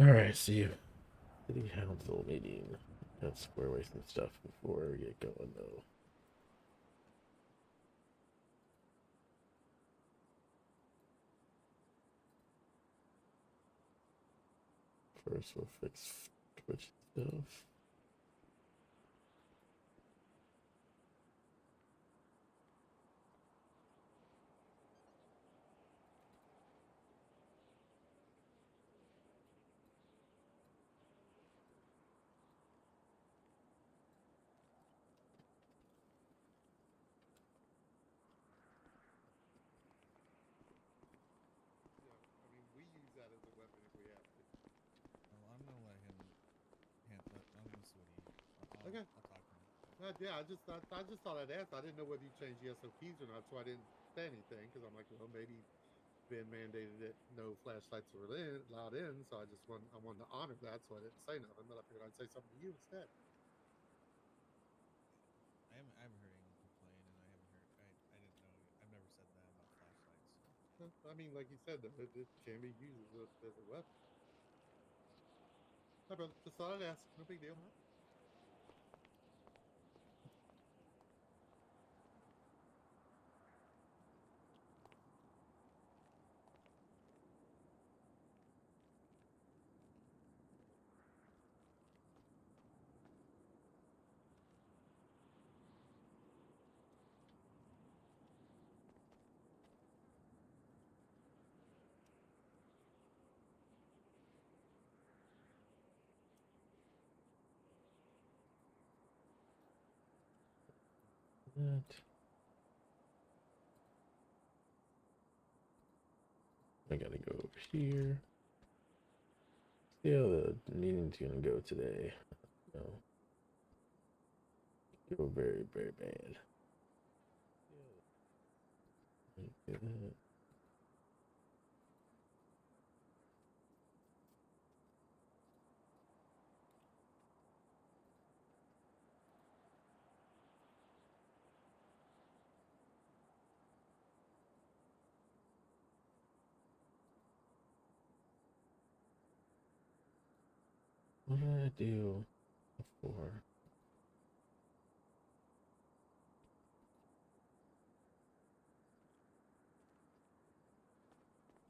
All right, see you. City council meeting. Let's square away some stuff before we get going, though. First, we'll fix Twitch stuff. Yeah, I mean, we use that as a weapon if we have to. Well, I'm gonna let him handle it. I'm gonna see what he. Okay. I'll talk to him. Yeah, I just thought I'd ask. I didn't know whether you changed the SOPs or not, so I didn't say anything because I'm like, well, maybe Ben mandated that no flashlights were allowed in, so I wanted to honor that, so I didn't say nothing. But I figured I'd say something to you instead. I haven't heard anyone complain, and I haven't heard. I didn't know. I've never said that about flashlights. So. I mean, like you said, though, it can be used as a weapon. Hi, brother. Just thought I'd ask. No big deal. That. I gotta go over here. See how the meeting's gonna go today. No. Go very, very bad. Yeah. What did I do before?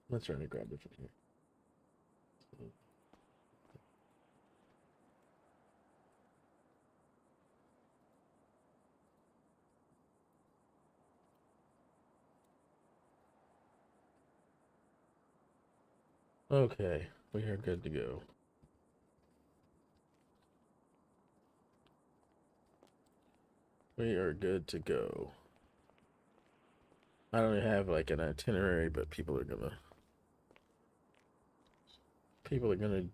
Let's try to grab it from here. Okay, we are good to go. We are good to go. I don't have like an itinerary, but people are gonna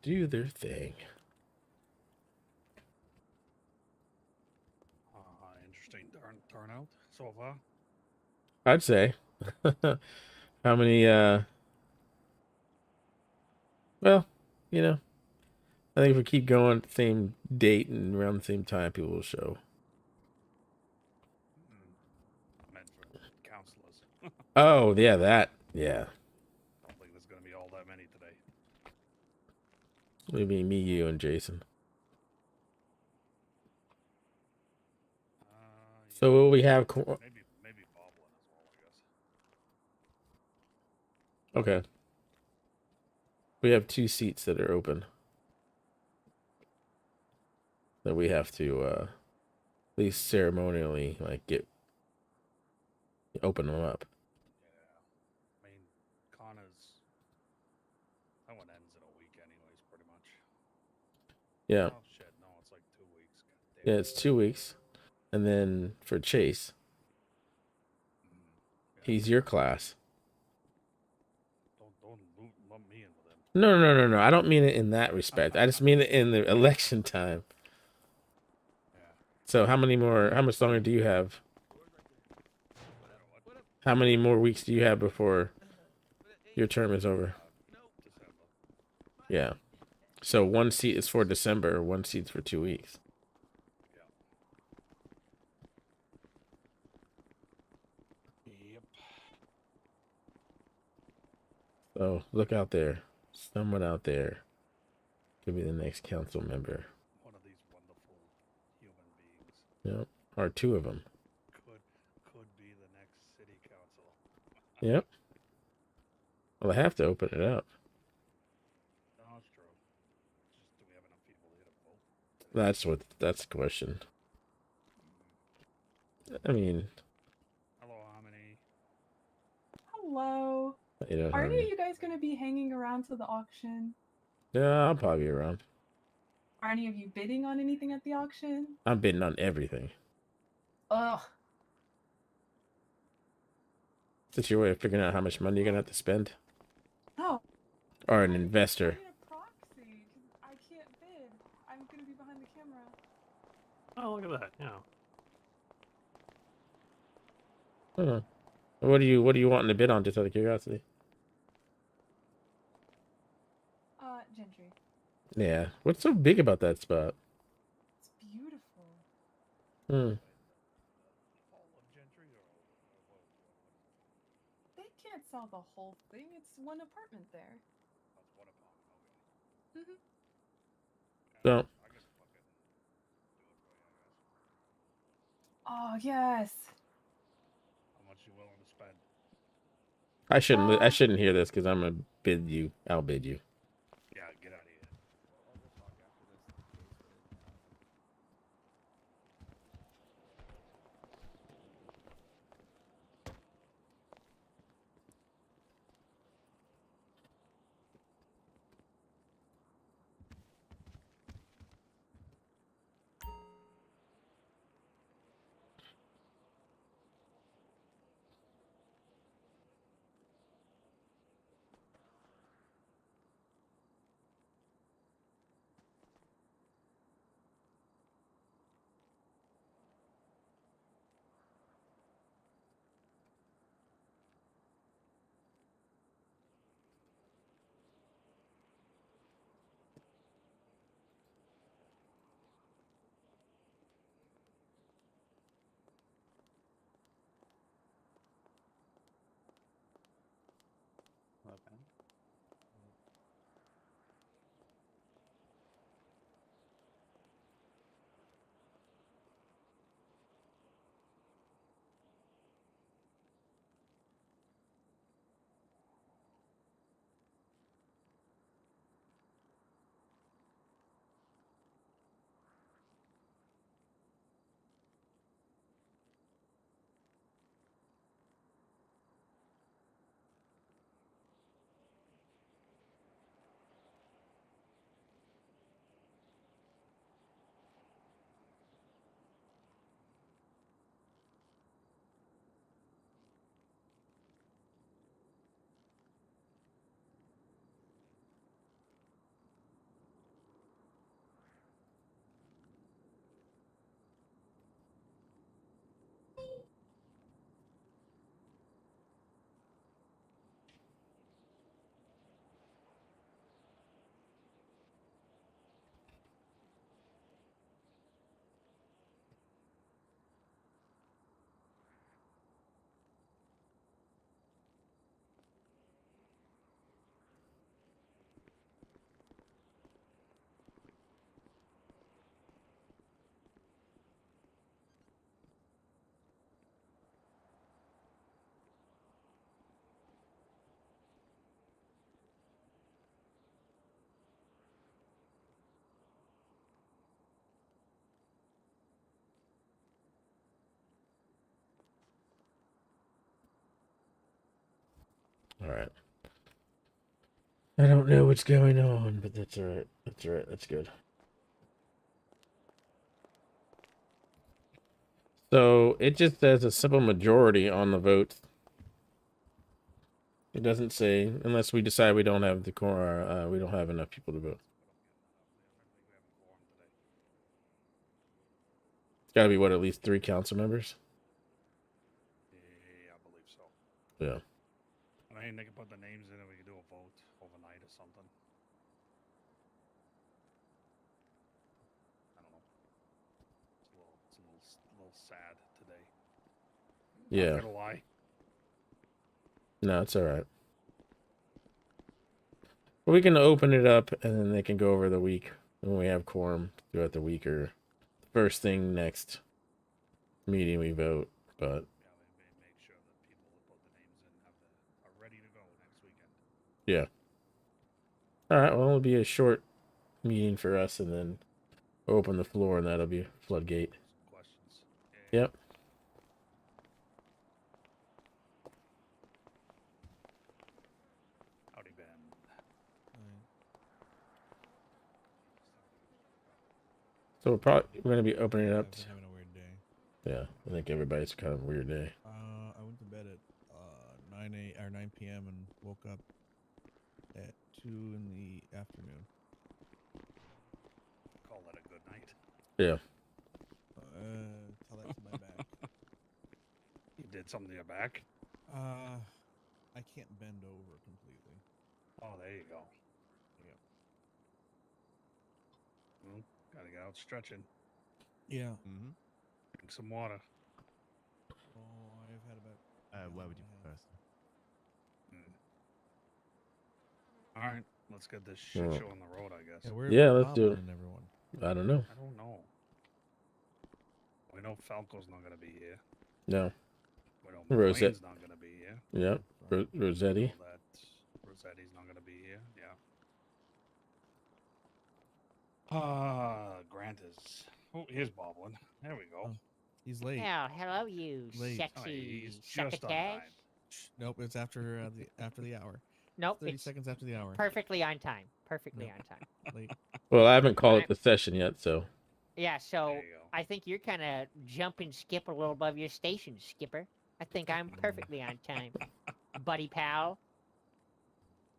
do their thing. Interesting turnout so far. I'd say. How many well, you know, I think if we keep going at the same date and around the same time, people will show. I meant for counselors. Oh, yeah, that. Yeah. I don't think there's going to be all that many today. Maybe me, you, and Jason. So will we have Maybe Boblin as well, I guess. Okay. We have 2 seats that are open. That we have to at least ceremonially like open them up. Yeah. I mean, Connor's that one ends in a week anyways, pretty much. Yeah. Oh shit, no, it's like 2 weeks. Yeah, it's 2 weeks. And then for Chase, Yeah. he's your class. Don't lump me in with him. No. I don't mean it in that respect. I just mean it in the election time. Yeah. So how much longer do you have? How many more weeks do you have before your term is over? December. Yeah. So 1 seat is for December, 1 seat's for 2 weeks. Yeah. Yep. So look out there. Someone out there Could be the next council member. One of these wonderful human beings Yep. Or two of them. could be the next city council. Yep. Well, I have to open it up. No, that's true. Just do we have enough people here to vote? That's the question. I mean, Hello, Harmony. Hello. you know, Are any of you guys going to be hanging around to the auction? yeah, I'll probably be around. Are any of you bidding on anything at the auction? I'm bidding on everything. Ugh. Is your way of figuring out how much money you're gonna have to spend? No. Or an I investor? need a proxy, 'cause I can't bid. I'm going to be behind the camera. Oh, look at that. Yeah. Huh. What do you wanting to bid on, just out of curiosity? Gentry. Yeah. What's so big about that spot? It's beautiful. Hmm. All of Gentry or what? They can't sell the whole thing. It's one apartment there. That's one apartment, okay. Mm-hmm. So I guess fucking do it for you, I guess. Oh, yes. How much you willing to spend? I shouldn't hear this because I'm gonna bid you. I'll bid you. Yeah, get out of here. We'll talk after this. Case, but Okay. All right. I don't know what's going on, but that's all right. That's all right. That's good. So it just says a simple majority on the votes. It doesn't say unless we decide we don't have the core. We don't have enough people to vote. I don't think we have a quorum today. It's got to be what, at least 3 council members. Yeah, I believe so. Yeah. I mean, they can put the names in and we can do a vote overnight or something. I don't know. It's a little sad today. Yeah. Not gonna lie. No, it's all right. We can open it up and then they can go over the week when we have quorum throughout the week or first thing next meeting we vote. But Yeah, make sure that people that put the names in are ready to go next weekend. yeah. All right. Well, it'll be a short meeting for us, and then open the floor, and that'll be floodgate. Some questions. Yep. Howdy, Ben. So we're gonna be opening it up. I've been having a weird day. Yeah, I think everybody's kind of a weird day. I went to bed at 9 p.m. and woke up at 2 in the afternoon. Call that a good night. Yeah. Tell that to my back. You did something to your back? I can't bend over completely. Oh, there you go. Yep. Well, gotta get out stretching. Yeah. Mm-hmm. Drink some water. Oh, I've had about. What would you prefer? All right, let's get this shit show on the road, I guess. Yeah, let's do it. And everyone. I don't know. I don't know. We know Falco's not gonna be here. No. We know Rosette. McLean's not gonna be here. Yep. Rossetti. We know that Rossetti's not gonna be here. Yeah. Grant is. Oh, here's Boblin. There we go. Oh, he's late. Oh, hello, you Late. Oh, sexy he's just on succotash. time. Nope, it's after the hour. Nope, 30 it's seconds after the hour. perfectly on time. Perfectly Yep. on time. Late. Well, I haven't called it I'm- the session yet, so Yeah, so There you go. I think you're kind of jumping skip a little above your station, Skipper. I think I'm perfectly on time. Buddy pal.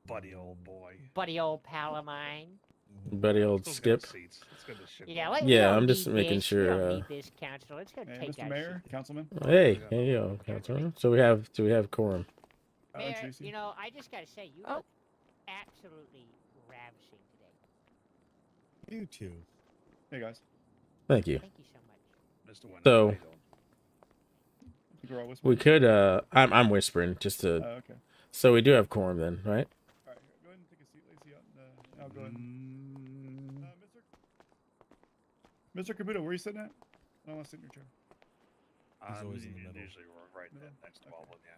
Buddy, old boy. Buddy old pal of mine. buddy old Let's Skip. get seats. Let's get this shit Yeah, going. we Yeah, don't I'm just need making this. sure, We don't uh, need this, council. Let's go Hey, take Mr. our Mayor, seat. Councilman. Hey, hey, yo, Councilman. So we have quorum. Mayor, Tracy. you know, I just got to say, you look absolutely ravishing today. You too. Hey guys. Thank you. Thank you so much. Mr. Winter, So- how you doing? I think we're all whispering. We could. I'm whispering just to. Okay. So we do have quorum then, right? All right. Go ahead and take a seat, Lacey. I'll go ahead. Mr. Caputo, where are you sitting at? I don't want to sit in your chair. He's always in the middle. Usually right there Middle? next to Okay. Boblin, yeah.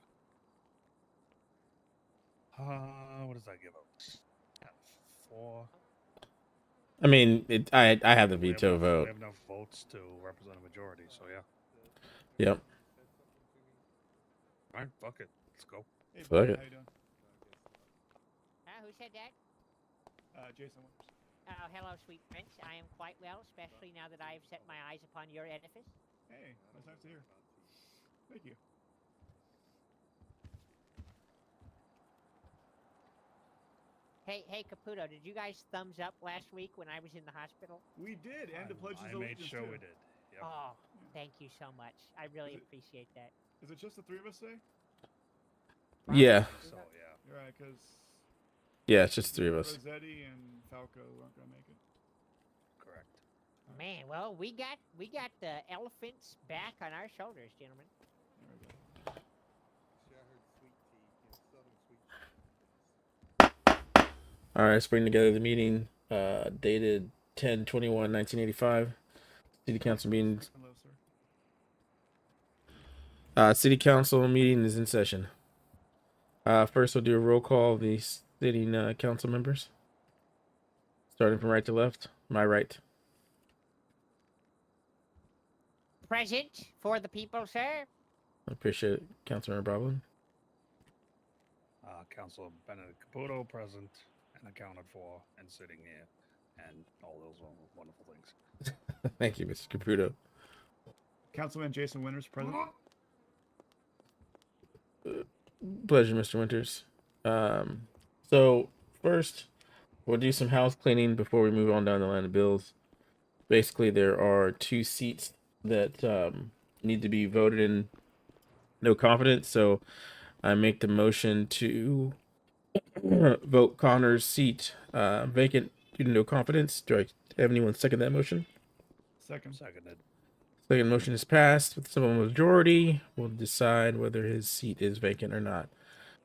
What does that give us? 4. I mean, I have the We have veto enough- vote. We have enough votes to represent a majority, so yeah. Yep. All right, fuck it. Let's go. Hey, Fuck buddy, it. how you doing? Who said that? Jason Winters. Oh, hello, sweet prince. I am quite well, especially now that I have set my eyes upon your edifice. Hey, that's nice to hear. Thank you. Hey, Caputo, did you guys thumbs up last week when I was in the hospital? We did, and the pledges I of made allegiance sure too. we did. Yep. Oh, thank you so much. I really Is it- appreciate that. Is it just the three of us today? Yeah. So yeah. You're right, because Yeah, it's just 3 of us. Rossetti and Falco aren't gonna make it. Correct. Man, well, we got the elephants back on our shoulders, gentlemen. There we go. See, I heard sweet tea. Southern sweet tea. All right, let's bring together the meeting dated 10/21/1985. City council meeting. Hello, sir. City council meeting is in session. First, we'll do a roll call of the sitting council members. Starting from right to left. My right. Present for the people, sir. I appreciate it, Councilmember Boblin. Councilor Benedict Caputo present and accounted for and sitting here and all those wonderful things. Thank you, Mr. Caputo. Councilman Jason Winters, present. Pleasure, Mr. Winters. So first, we'll do some house cleaning before we move on down the line of bills. Basically, there are 2 seats that need to be voted in no confidence. So I make the motion to vote Connor's seat vacant due to no confidence. Do I have anyone second that motion? Second. Seconded. Second motion is passed with a simple majority. We'll decide whether his seat is vacant or not.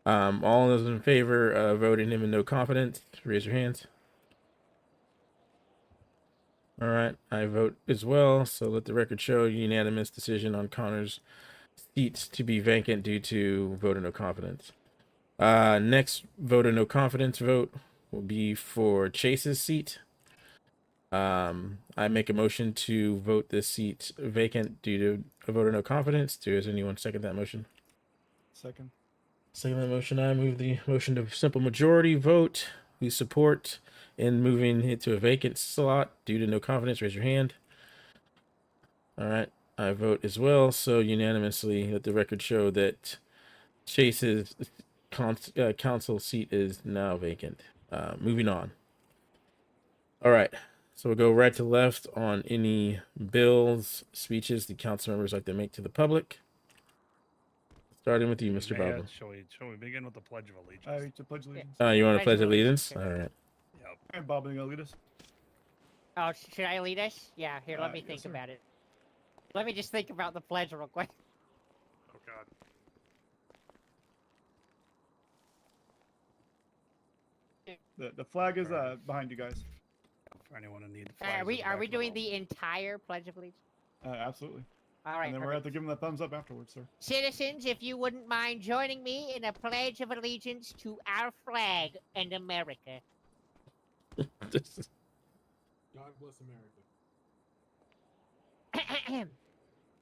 All those in favor of voting him in no confidence, raise your hands. All right, I vote as well. So let the record show unanimous decision on Connor's seats to be vacant due to vote of no confidence. Next vote of no confidence vote will be for Chase's seat. I make a motion to vote this seat vacant due to a vote of no confidence. Does anyone second that motion? Second. Second the motion. I move the motion to simple majority vote. We support in moving it to a vacant slot due to no confidence. Raise your hand. All right. I vote as well. So unanimously, let the record show that Chase's council seat is now vacant. Moving on. All right. So we'll go right to left on any bills, speeches the council members like to make to the public. Starting with you, Mr. Mayor, Baba. shall we begin with the Pledge of Allegiance? I to pledge allegiance. You want to Pledge pledge allegiance? allegiance. All right. Yep. And Bob, you gonna lead us? Oh, should I lead us? Yeah, here, let me yes, think sir. about it. Let me just think about the pledge real quick. Oh God. The flag is behind you guys. For anyone in need. Are we doing the entire Pledge of Allegiance? Absolutely. All right, And then we're gonna have to perfect. give them the thumbs up afterwards, sir. Citizens, if you wouldn't mind joining me in a Pledge of Allegiance to our flag and America. God bless America.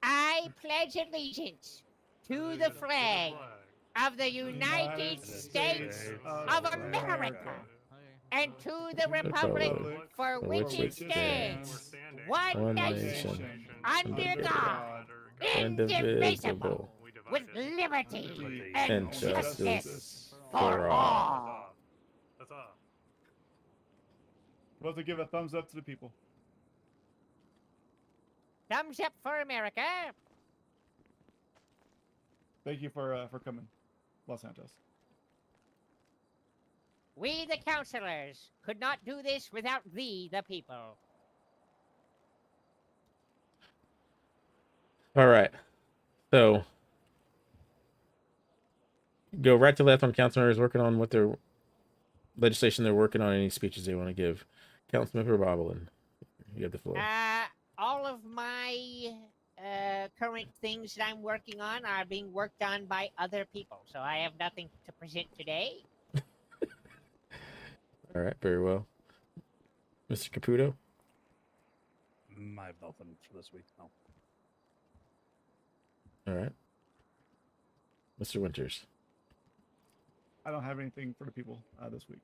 I pledge allegiance to the flag of the United States of America and to the republic for which it stands, one nation, under God, indivisible, with liberty and justice for all. That's all. We'll have to give a thumbs up to the people. Thumbs up for America. Thank you for coming, Los Santos. We, the councilors, could not do this without thee, the people. All right. So go right to left on council members working on what their legislation they're working on, any speeches they want to give. Councilmember Boblin, you have the floor. All of my current things that I'm working on are being worked on by other people, so I have nothing to present today. All right, very well. Mr. Caputo? I have nothing for this week. No. All right. Mr. Winters? I don't have anything for the people this week.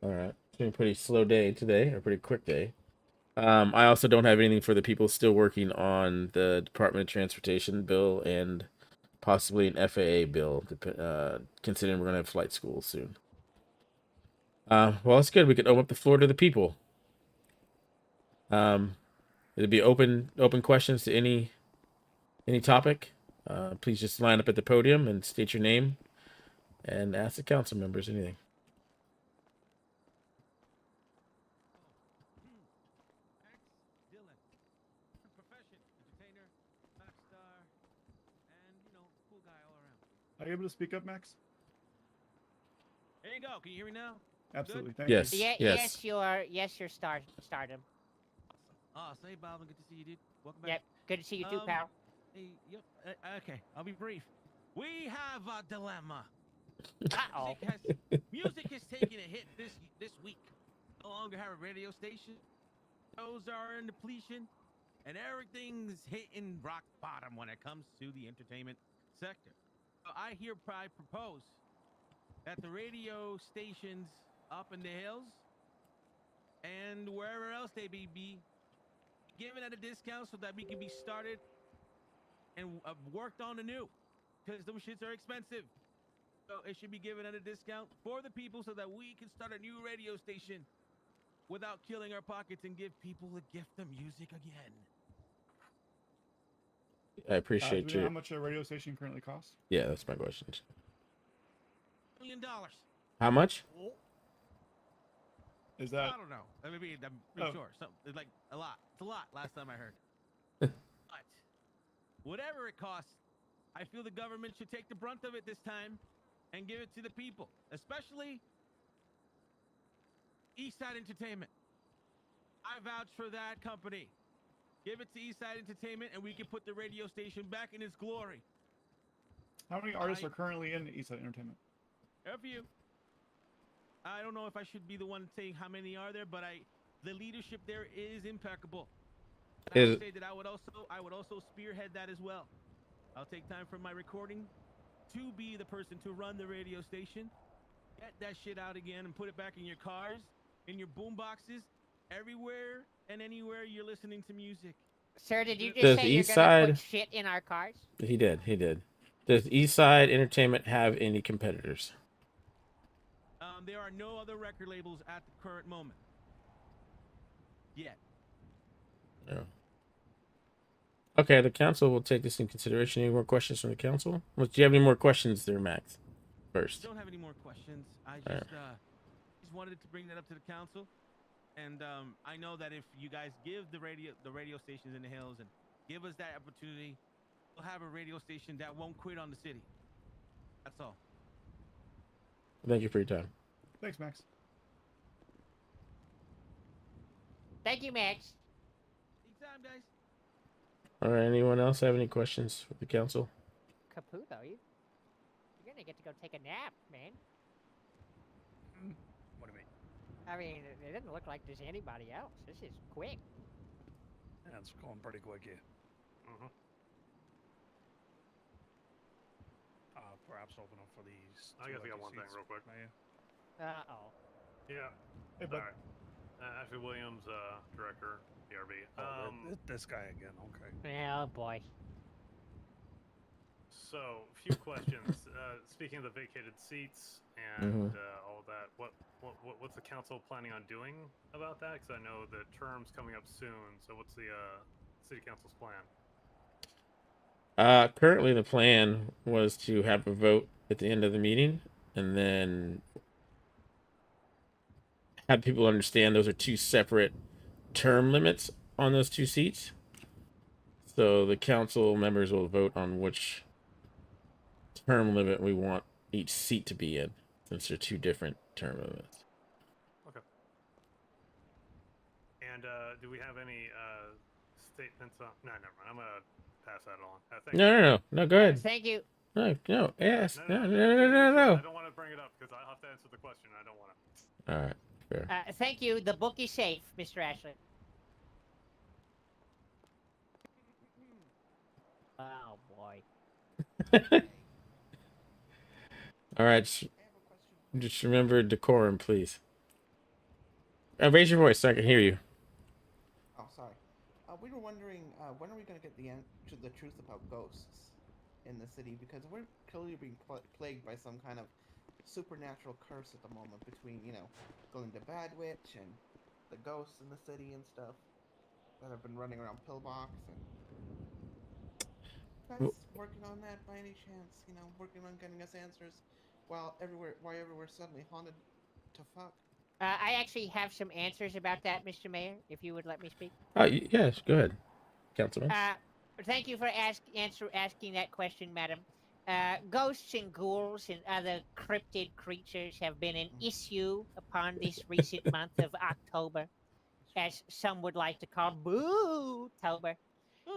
All right. It's been a pretty slow day today, or pretty quick day. I also don't have anything for the people still working on the Department of Transportation bill and possibly an FAA bill, considering we're going to have flight school soon. Well, that's good. We could open up the floor to the people. It'd be open questions to any topic. Please just line up at the podium and state your name and ask the council members anything. Are you able to speak up, Max? There you go. Can you hear me now? Absolutely. Thank Yes. you. Yes, you're stardom. Awesome. Hey, Bob. Good to see you, dude. Welcome back. Yep, good to see you too, pal. Hey, yep. Okay, I'll be brief. We have a dilemma. Uh-oh. Music has taken a hit this week. No longer have a radio station. Shows are in depletion, and everything's hitting rock bottom when it comes to the entertainment sector. So I hereby propose that the radio stations up in the hills and wherever else they may be given at a discount so that we can be started and worked on anew, because those shits are expensive. So it should be given at a discount for the people so that we can start a new radio station without killing our pockets and give people the gift of music again. I appreciate Do we know you. how much a radio station currently costs? Yeah, that's my question. $1 million. How much? Is that? I don't know. I mean, I'm pretty Oh. sure. It's like a lot. It's a lot. Last time I heard. But whatever it costs, I feel the government should take the brunt of it this time and give it to the people, especially Eastside Entertainment. I vouch for that company. Give it to Eastside Entertainment, and we can put the radio station back in its glory. How many artists are currently in Eastside Entertainment? A few. I don't know if I should be the one saying how many are there, but the leadership there is impeccable. And I would say that I would also spearhead that as well. I'll take time from my recording to be the person to run the radio station, get that shit out again, and put it back in your cars, in your boom boxes, everywhere and anywhere you're listening to music. Sir, did you Does just say you're gonna put Eastside- shit in our cars? He did. Does Eastside Entertainment have any competitors? There are no other record labels at the current moment. Yet. No. Okay, the council will take this in consideration. Any more questions from the council? Do you have any more questions there, Max? First. Don't have any more questions. I just wanted to bring that up to the council. And I know that if you guys give the radio stations in the hills and give us that opportunity, we'll have a radio station that won't quit on the city. That's all. Thank you for your time. Thanks, Max. Thank you, Max. Anytime, guys. All right. Anyone else have any questions for the council? Caputo, you're gonna get to go take a nap, man. What do you mean? I mean, it doesn't look like there's anybody else. This is quick. Yeah, it's going pretty quick here. Mm-hmm. Perhaps open up for these. I guess I got two one thing seats, real quick. Mayor. Uh-oh. Yeah. Hey, bud. All right. Ashley Williams, director, DRB. This guy again. Okay. Oh, boy. So, a few questions. Speaking of the vacated seats and all that, what's the council planning on doing about that? Because I know the term's coming up soon. So, what's the city council's plan? Currently the plan was to have a vote at the end of the meeting and then have people understand those are two separate term limits on those two seats. So the council members will vote on which term limit we want each seat to be in, since they're two different term limits. Okay. And do we have any statements on? No, never mind. I'm gonna pass that along. Thank you. No. Go ahead. Thank you. No. Yes. No. I don't want to bring it up because I have to answer the question. I don't want to. All right. Fair. Thank you. The book is safe, Mr. Ashley. Oh, boy. All right. Just remember decorum, please. Raise your voice so I can hear you. Oh, sorry. We were wondering, when are we going to get the truth about ghosts in the city? Because we're clearly being plagued by some kind of supernatural curse at the moment between, Glinda Bad Witch and the ghosts in the city and stuff that have been running around Pillbox. And you guys working on that by any chance? Working on getting us answers while everywhere's suddenly haunted to fuck. I actually have some answers about that, Mr. Mayor, if you would let me speak. Yes, go ahead, Councilman. Thank you for asking that question, madam. Ghosts and ghouls and other cryptid creatures have been an issue upon this recent month of October, as some would like to call Boo-tober.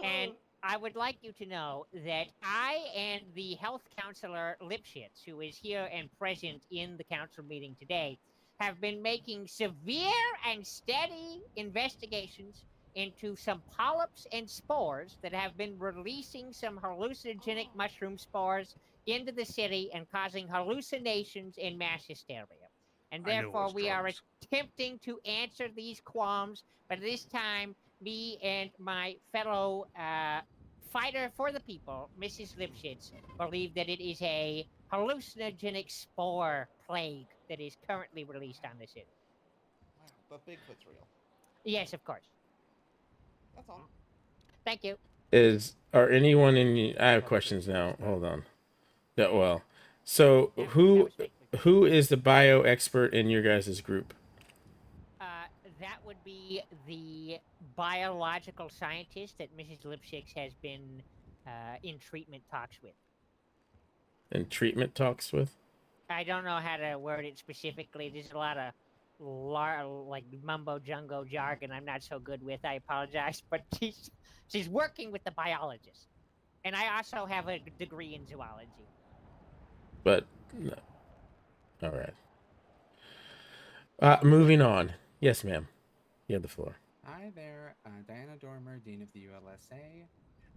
And I would like you to know that I and the health counselor Lipschitz, who is here and present in the council meeting today, have been making severe and steady investigations into some polyps and spores that have been releasing some hallucinogenic mushroom spores into the city and causing hallucinations and mass hysteria. And I knew it therefore, was we are drugs. attempting to answer these qualms, but this time, me and my fellow fighter for the people, Mrs. Lipschitz, believe that it is a hallucinogenic spore plague that is currently released on the city. Wow, but Bigfoot's real. Yes, of course. That's all. Thank you. Are anyone in? I have questions now. Hold on. Yeah. Well. So who is the bio expert in your guys' group? That would be the biological scientist that Mrs. Lipschitz has been in treatment talks with. In treatment talks with? I don't know how to word it specifically. There's a lot of like mumbo jumbo jargon I'm not so good with. I apologize, but she's working with the biologist, and I also have a degree in zoology. But no. All right. Moving on. Yes, ma'am. You have the floor. Hi there, Diana Dormer, Dean of the ULSA.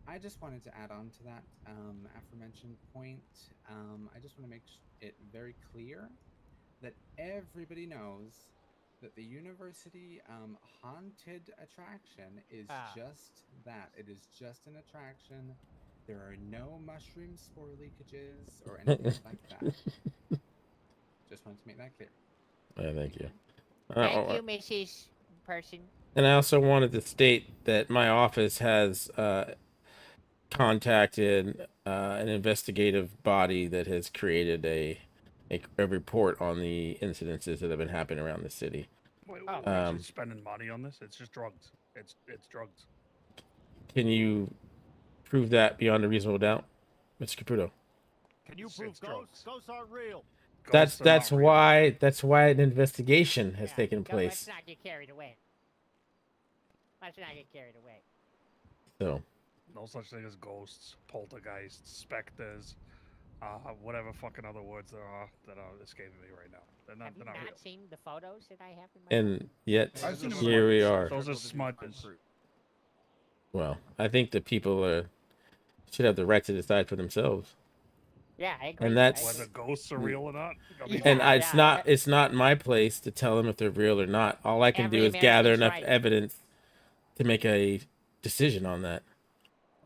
I just wanted to add on to that aforementioned point. I just want to make it very clear that everybody knows that the university haunted attraction is just that. It is just an attraction. There are no mushroom spore leakages or anything like that. Just wanted to make that clear. Thank you. Thank you, Mrs. Person. And I also wanted to state that my office has contacted an investigative body that has created a report on the incidences that have been happening around the city. Wait, she's spending money on this? It's just drugs. It's drugs. Can you prove that beyond a reasonable doubt, Mr. Caputo? Can you prove ghosts? Ghosts aren't real. That's why an investigation has taken place. Let's not get carried away. Let's not get carried away. So. No such thing as ghosts, poltergeists, specters, whatever fucking other words there are that are escaping me right now. They're not, have you not not real. seen the photos that I have in my And yet, I've seen them here we are. Those are smudges. Well, I think the people should have the right to decide for themselves. Yeah, I agree. And that's whether ghosts are real or not. I mean, and it's not my place to tell them if they're real or not. All I can do is gather enough evidence to make a decision on that.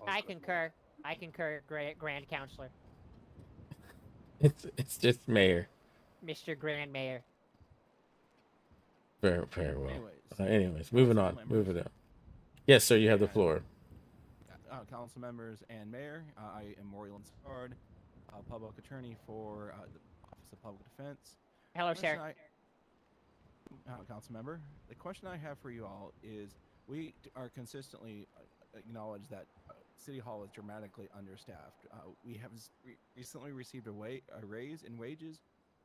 I concur. I concur, Grand Counselor. It's just Mayor. Mr. Grand Mayor. Very well. Anyways, moving on. Moving on. Yes, sir. You have the floor. Council members and Mayor, I am Moriel Sard, public attorney for the Office of Public Defense. Hello, sir. Council member, the question I have for you all is: we are consistently acknowledge that City Hall is dramatically understaffed. We have recently received a raise in wages.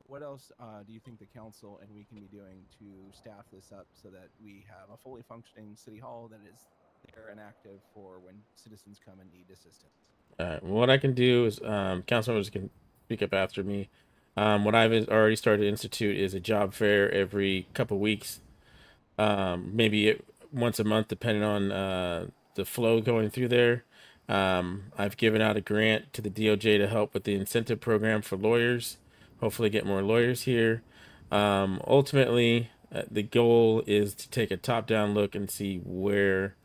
What else do you think the council and we can be doing to staff this up so that we have a fully functioning City Hall that is there and active for when citizens come and need assistance? All right. Well, what I can do is, council members can speak up after me. What I've already started to institute is a job fair every couple weeks, maybe once a month, depending on the flow going through there. I've given out a grant to the DOJ to help with the incentive program for lawyers. Hopefully get more lawyers here. Ultimately, the goal is to take a top-down look and see where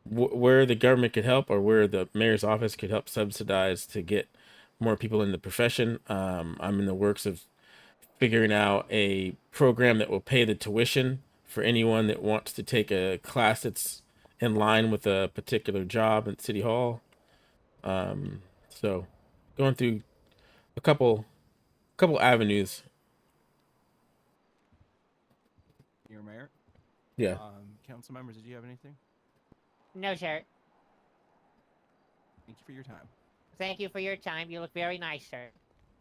the government could help or where the mayor's office could help subsidize to get more people in the profession. I'm in the works of figuring out a program that will pay the tuition for anyone that wants to take a class that's in line with a particular job at City Hall. So going through a couple avenues. Your Mayor? Yeah. Council members, did you have anything? No, sir. Thank you for your time. Thank you for your time. You look very nice, sir.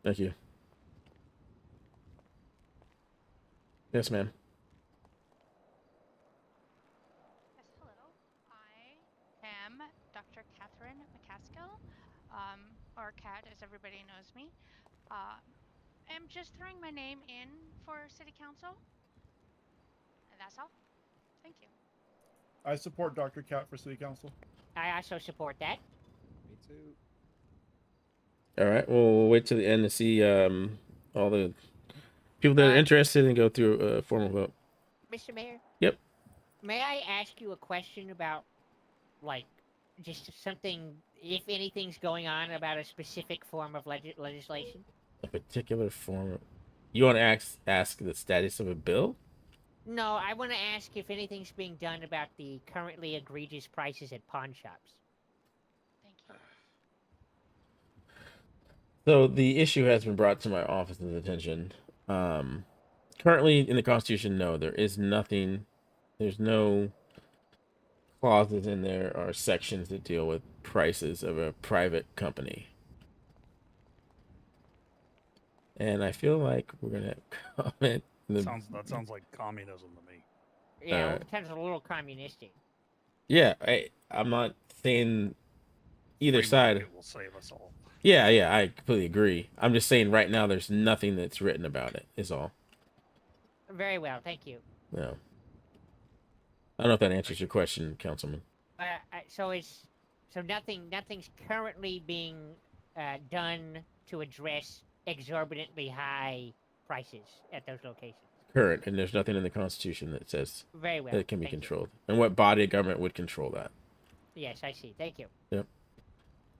Thank you. Yes, ma'am. Yes, hello. I am Dr. Catherine McCaskill, or Cat as everybody knows me. I'm just throwing my name in for City Council. And that's all. Thank you. I support Dr. Cat for City Council. I also support that. Me too. All right. Well, we'll wait till the end to see all the people that are interested and go through a formal vote. Mr. Mayor? Yep. May I ask you a question about, like, just something, if anything's going on about a specific form of legislation? A particular form. You want to ask the status of a bill? No, I want to ask if anything's being done about the currently egregious prices at pawn shops. Thank you. So the issue has been brought to my office's attention. Currently in the Constitution, no, there is nothing. There's no clauses in there or sections that deal with prices of a private company. and I feel like we're gonna comment. That sounds like communism to me. Yeah, it sounds a little communistic. Yeah, I'm not saying either Free side. market will save us all. Yeah, I completely agree. I'm just saying right now there's nothing that's written about it, is all. Very well, thank you. Yeah. I don't know if that answers your question, Councilman. So nothing's currently being done to address exorbitantly high prices at those locations. Current, and there's nothing in the Constitution that says Very well, that it can be thank you. controlled. And what body of government would control that? Yes, I see. Thank you. Yep.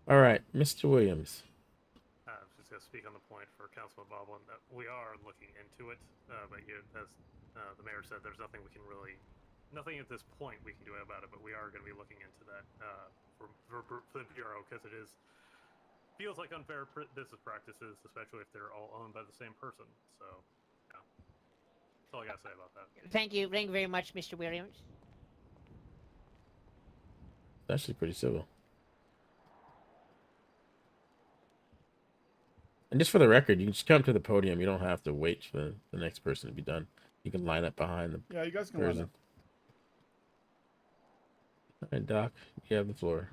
All right, Mr. Williams. I was just going to speak on the point for Councilman Boblin that we are looking into it, but as the mayor said, there's nothing we can really, nothing at this point we can do about it. But we are going to be looking into that for the bureau because it feels like unfair business practices, especially if they're all owned by the same person. So, yeah, that's all I got to say about that. Thank you very much, Mr. Williams. It's actually pretty civil. And just for the record, you can just come to the podium. You don't have to wait for the next person to be done. You can line up behind the Yeah, you guys can person. line up. All right, Doc, you have the floor.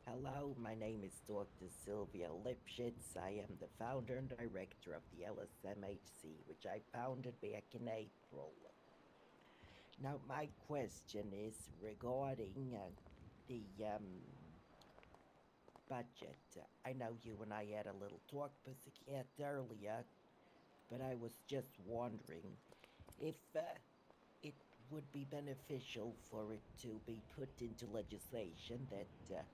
Hello, my name is Dr. Sylvia Lipschitz. I am the founder and director of the LSMHC, which I founded back in April. Now, my question is regarding the budget. I know you and I had a little talk, Pussycat, earlier, but I was just wondering if it would be beneficial for it to be put into legislation that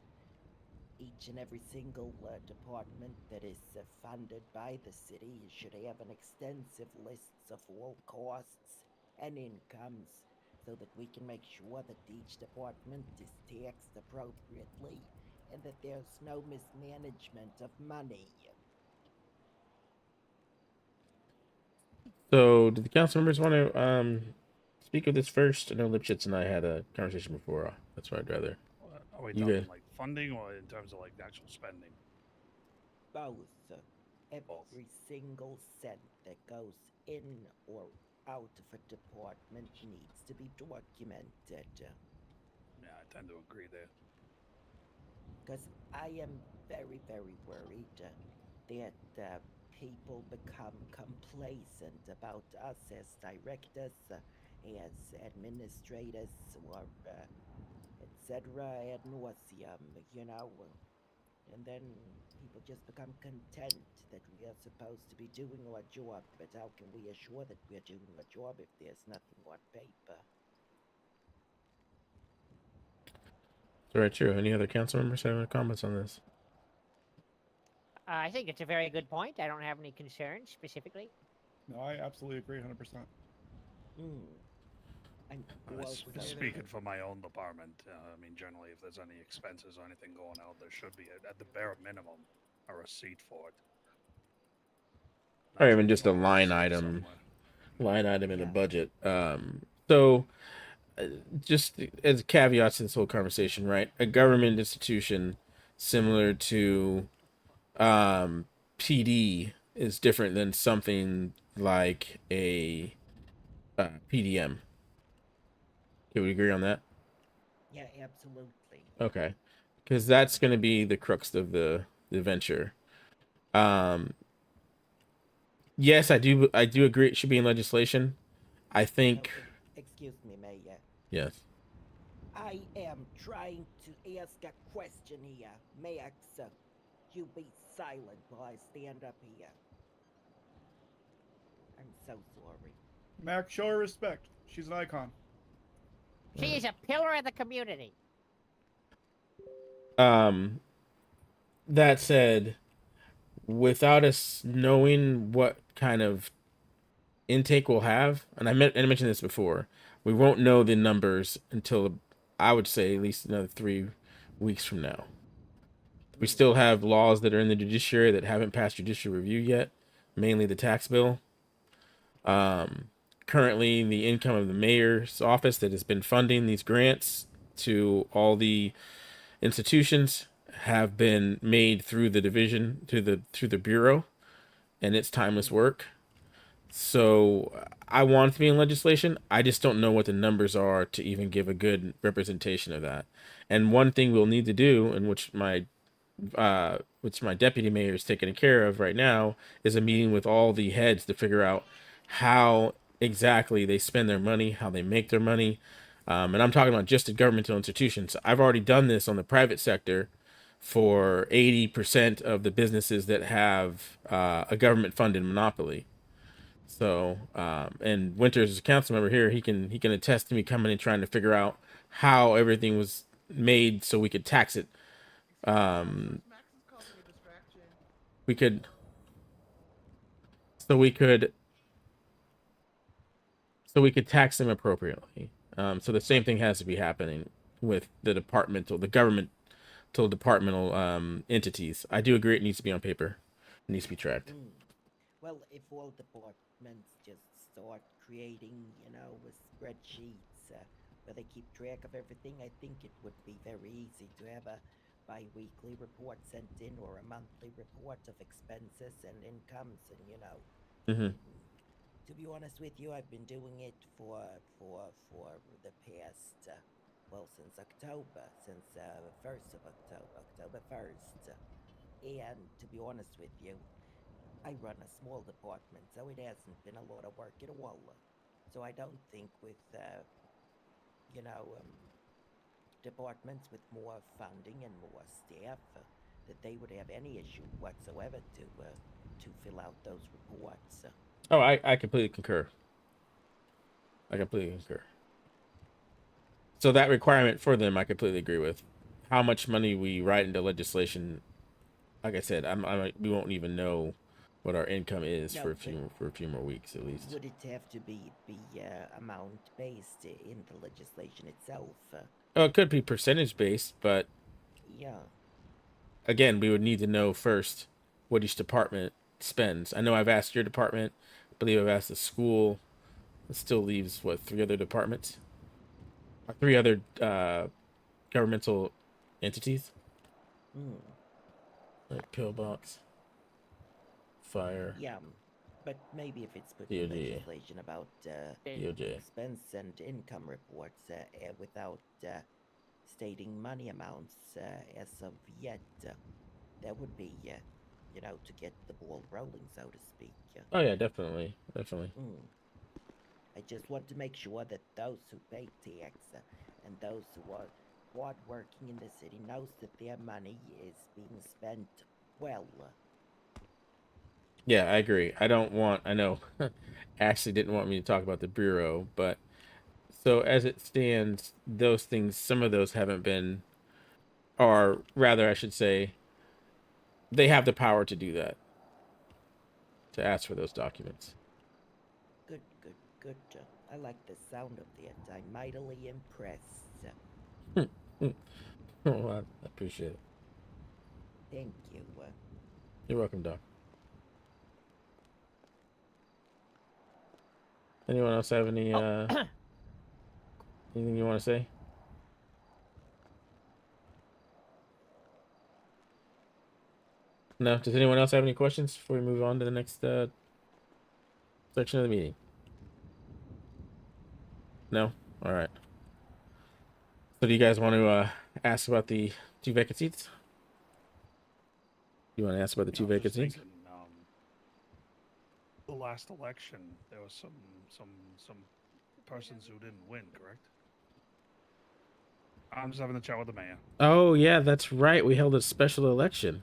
each and every single department that is funded by the city should have an extensive list of all costs and incomes so that we can make sure that each department is taxed appropriately and that there's no mismanagement of money. So, do the council members want to speak of this first? I know Lipschitz and I had a conversation before. That's what I'd rather. Are we You talking good? like funding or in terms of like the actual spending? Both. Every single cent that goes in or out of a department needs to be documented. Yeah, I tend to agree there. Because I am very, very worried that people become complacent about us as directors, as administrators, or etc. ad nauseum, you know. And then people just become content that we are supposed to be doing our job, but how can we assure that we're doing our job if there's nothing on paper? Very true. Any other council members have any comments on this? I think it's a very good point. I don't have any concerns specifically. No, I absolutely agree 100%. Speaking for my own department, I mean, generally, if there's any expenses or anything going out, there should be, at the bare minimum, a receipt for it. Or even just a line item in the budget. So just as caveats to this whole conversation, right? A government institution similar to PD is different than something like a PDM. Can we agree on that? Yeah, absolutely. Okay, because that's going to be the crux of the venture. Yes, I do agree it should be in legislation. I think. Excuse me, Mayor. Yes. I am trying to ask a question here. Max, you be silent while I stand up here. I'm so sorry. Mac, show her respect. She's an icon. She is a pillar of the community. That said, without us knowing what kind of intake we'll have, and I mentioned this before, we won't know the numbers until I would say at least another 3 weeks from now. We still have laws that are in the judiciary that haven't passed judicial review yet, mainly the tax bill. Currently, the income of the mayor's office that has been funding these grants to all the institutions have been made through the division, through the bureau. and it's timeless work. So I want it to be in legislation. I just don't know what the numbers are to even give a good representation of that. And one thing we'll need to do, and which my deputy mayor is taking care of right now, is a meeting with all the heads to figure out how exactly they spend their money, how they make their money. And I'm talking about just the governmental institutions. I've already done this on the private sector for 80% of the businesses that have a government funded monopoly. So, and Winters is a council member here. He can attest to me coming and trying to figure out how everything was made so we could tax it. We could, so we could tax them appropriately. So the same thing has to be happening with the governmental entities. I do agree it needs to be on paper. It needs to be tracked. Well, if all departments just start creating, spreadsheets where they keep track of everything, I think it would be very easy to have a bi-weekly report sent in or a monthly report of expenses and incomes, and to be honest with you, I've been doing it for the past since October, since 1st of October 1st, and to be honest with you, I run a small department, so it hasn't been a lot of work at all. So I don't think with departments with more funding and more staff that they would have any issue whatsoever to fill out those reports. Oh, I completely concur. So that requirement for them, I completely agree with. How much money we write into legislation, like I said, we won't even know what our income is for a few more weeks at least. Would it have to be amount based in the legislation itself? Oh, it could be percentage based, but yeah. Again, we would need to know first what each department spends. I know I've asked your department. I believe I've asked the school. It still leaves what, 3 other departments? Or 3 other governmental entities? Like pillbox, fire. Yeah, but maybe if it's put in legislation about expense and income reports without stating money amounts as of yet, that would be, to get the ball rolling, so to speak. Oh yeah, definitely. I just want to make sure that those who pay tax and those who are hard working in the city knows that their money is being spent well. Yeah, I agree. I know Ashley didn't want me to talk about the Bureau, but so as it stands, those things, some of those haven't been, or rather I should say, they have the power to do that, to ask for those documents. Good. I like the sound of that. I'm mightily impressed. Oh, I appreciate it. Thank you. You're welcome, Doc. Anyone else have any anything you want to say? No? Does anyone else have any questions before we move on to the next section of the meeting? No? All right. So do you guys want to ask about the 2 vacant seats? You want to ask about the 2 vacant seats? The last election, there was some persons who didn't win, correct? I'm just having a chat with the mayor. Oh yeah, that's right. We held a special election.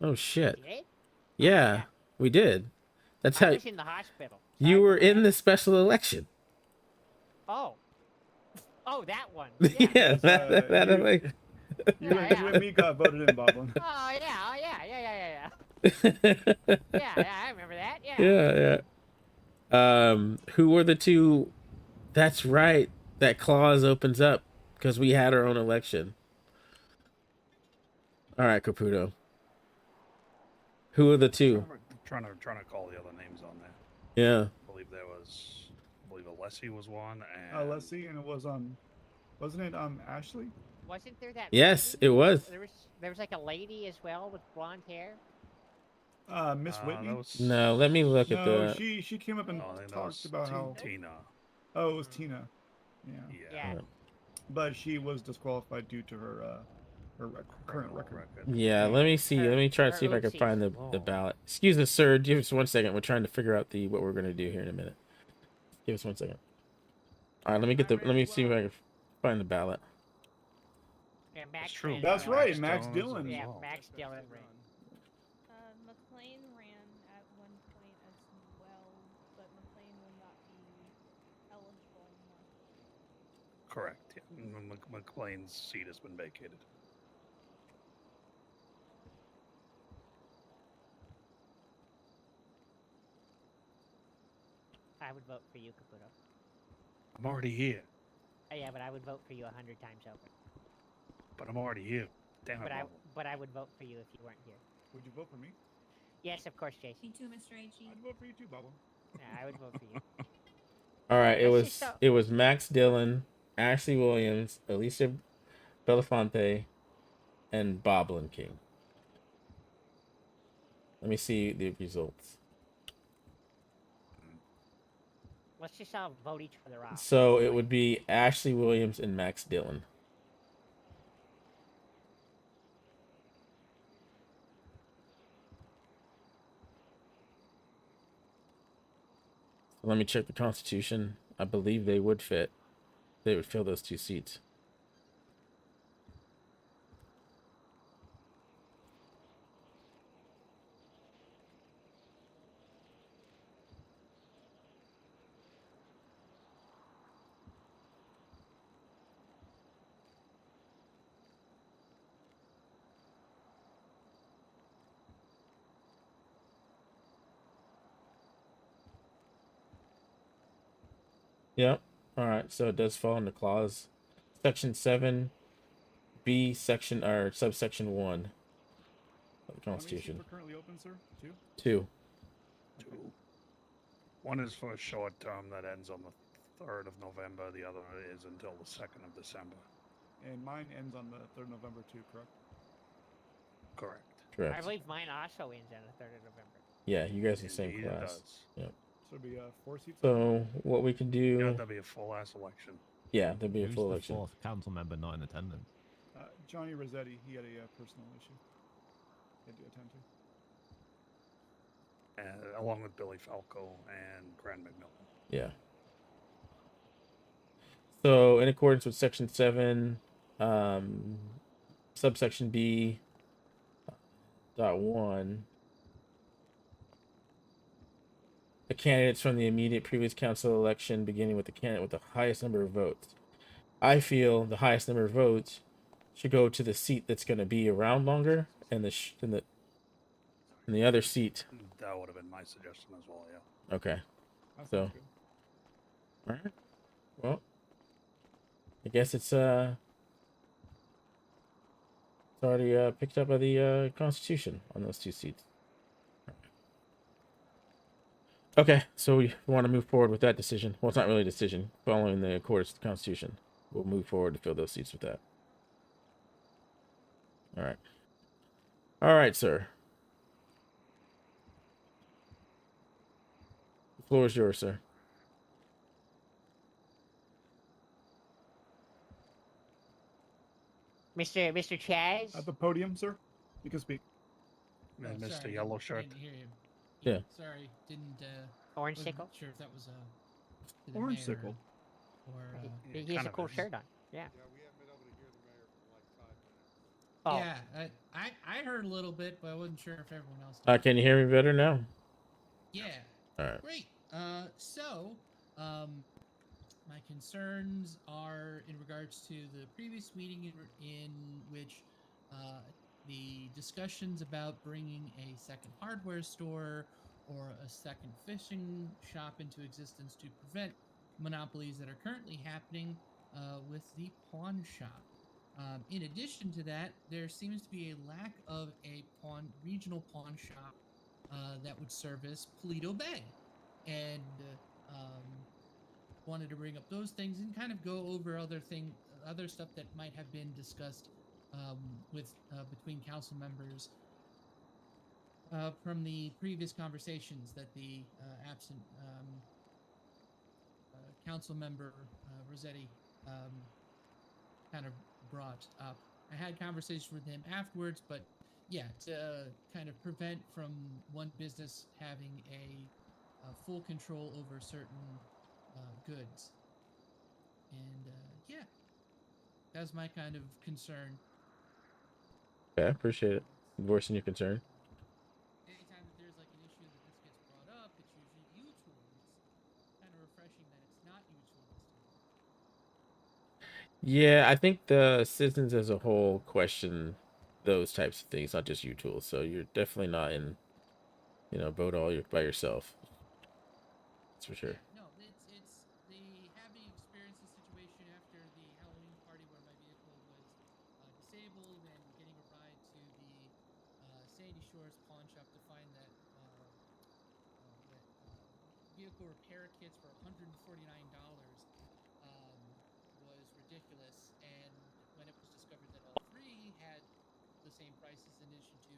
Oh shit. Yeah, we did. That's how. I was in the hospital. You were in the special election. Oh, that one. Yeah, that like. You and me got voted in, Bob. Oh yeah. yeah, I remember that. Yeah. Who were the 2? That's right. That clause opens up because we had our own election. All right, Caputo. Who are the 2? Trying to call the other names on there. Yeah. I believe Alessi was one, and Alessi, and it was wasn't it Ashley? Wasn't there that? Yes, lady? It was. There was like a lady as well with blonde hair. Miss Whitney. That was... No, let me look at No, the. she came up and No, I think that talked was about how. Tina. Oh, it was Tina. Yeah. Yeah. But she was disqualified due to her current record. Yeah, let me see. Let me try to see if I can oopsies. find the ballot. Excuse us, sir. Give us 1 second. We're trying to figure out what we're gonna do here in a minute. Give us 1 second. All right, let me get the. Let me see if I can find the ballot. Yeah, Max true. ran That's as right, well. Max Dillon. Yeah, Max Dillon ran. McLean ran at one point as well, but McLean will not be eligible anymore. Correct. Yeah. McLean's seat has been vacated. I would vote for you, Caputo. I'm already here. Yeah, but I would vote for you 100 times over. But I'm already here. Damn it, But I would vote for you if you weren't here. Would you vote for me? Yes, of course, Chase. Me too, Mr. H.E. I'd vote for you too, Bubba. Yeah, I would vote for you. All right, Let's just it was Max Dillon, Ashley Williams, Alicia Belafonte, and Boblin King. Let me see the results. Let's just all vote each other off. So it would be Ashley Williams and Max Dillon. Let me check the Constitution. I believe they would fit. They would fill those 2 seats. Yep. All right. So it does fall into clause section 7, B section or subsection 1 of the Constitution. How many seats are currently open, sir? 2. 2. One is for a short term that ends on the 3rd of November. The other is until the 2nd of December. And mine ends on the 3rd of November too, correct? Correct. Correct. I believe mine also ends on the 3rd of November. Yeah, you guys are the same Indeed it class. does. Yep. So it'd be 4 seats. So what we can do? Yeah, that'd be a full ass election. Yeah, there'd be a Who's full the election. 4th council member not in attendance? Johnny Rossetti, he had a personal issue. He had to attend to. Along with Billy Falco and Grant McMillan. Yeah. So in accordance with section 7, subsection B, .1, the candidates from the immediate previous council election, beginning with the candidate with the highest number of votes. I feel the highest number of votes should go to the seat that's going to be around longer, and the other seat. That would have been my suggestion as well. Yeah. Okay. That So. sounds good. All right. Well, I guess it's already picked up by the Constitution on those 2 seats. Okay, so we want to move forward with that decision. Well, it's not really a decision. Following the accordance to the Constitution, we'll move forward to fill those seats with that. All right. All right, sir. The floor is yours, sir. Mr. Chaz? At the podium, sir. You can speak. Mr. Sorry, Yellow Shirt. Didn't hear you. Yeah. Sorry, didn't. Orange wasn't sickle? Sure if that was to the Orange mayor sickle. Or He has a cool shirt on. Yeah. Yeah, we haven't been able to hear the mayor for like 5 minutes. Oh. Yeah, I heard a little bit, but I wasn't sure if everyone else did. Can you hear me better now? Yeah. All right. Great. My concerns are in regards to the previous meeting in which the discussions about bringing a second hardware store or a second fishing shop into existence to prevent monopolies that are currently happening with the pawn shop. In addition to that, there seems to be a lack of a regional pawn shop that would service Paleto Bay, and wanted to bring up those things and kind of go over other stuff that might have been discussed with between council members from the previous conversations that the absent council member Rossetti kind of brought up. I had conversations with him afterwards, but yeah, to kind of prevent from one business having a full control over certain goods. And yeah, that's my kind of concern. Yeah, I appreciate it. Voicing your concern. Anytime that there's like an issue that this gets brought up, it's usually mutual. It's kind of refreshing that it's not mutual this time. Yeah, I think the citizens as a whole question those types of things, not just you tools. So you're definitely not in, boat by yourself. That's for sure. Yeah, no, it's the having experienced the situation after the Halloween party where my vehicle was disabled and getting a ride to the Sandy Shores pawn shop to find that vehicle repair kits for $149 was ridiculous. And when it was discovered that all three had the same prices, in addition to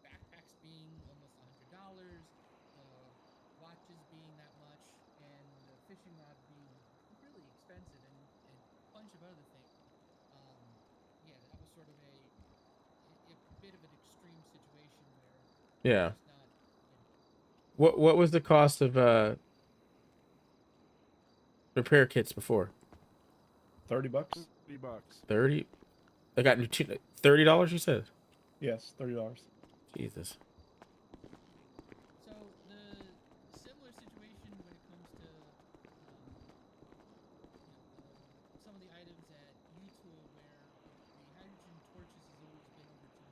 backpacks being almost $100, the watches being that much, and the fishing rod being really expensive, and a bunch of other things. Yeah, that was sort of a bit of an extreme situation where Yeah. it's not. What was the cost of repair kits before? $30. $30. 30. I got $30. You said. Yes, $30. Jesus. So the similar situation when it comes to some of the items at U-Tool, where the hydrogen torches has always been over $200,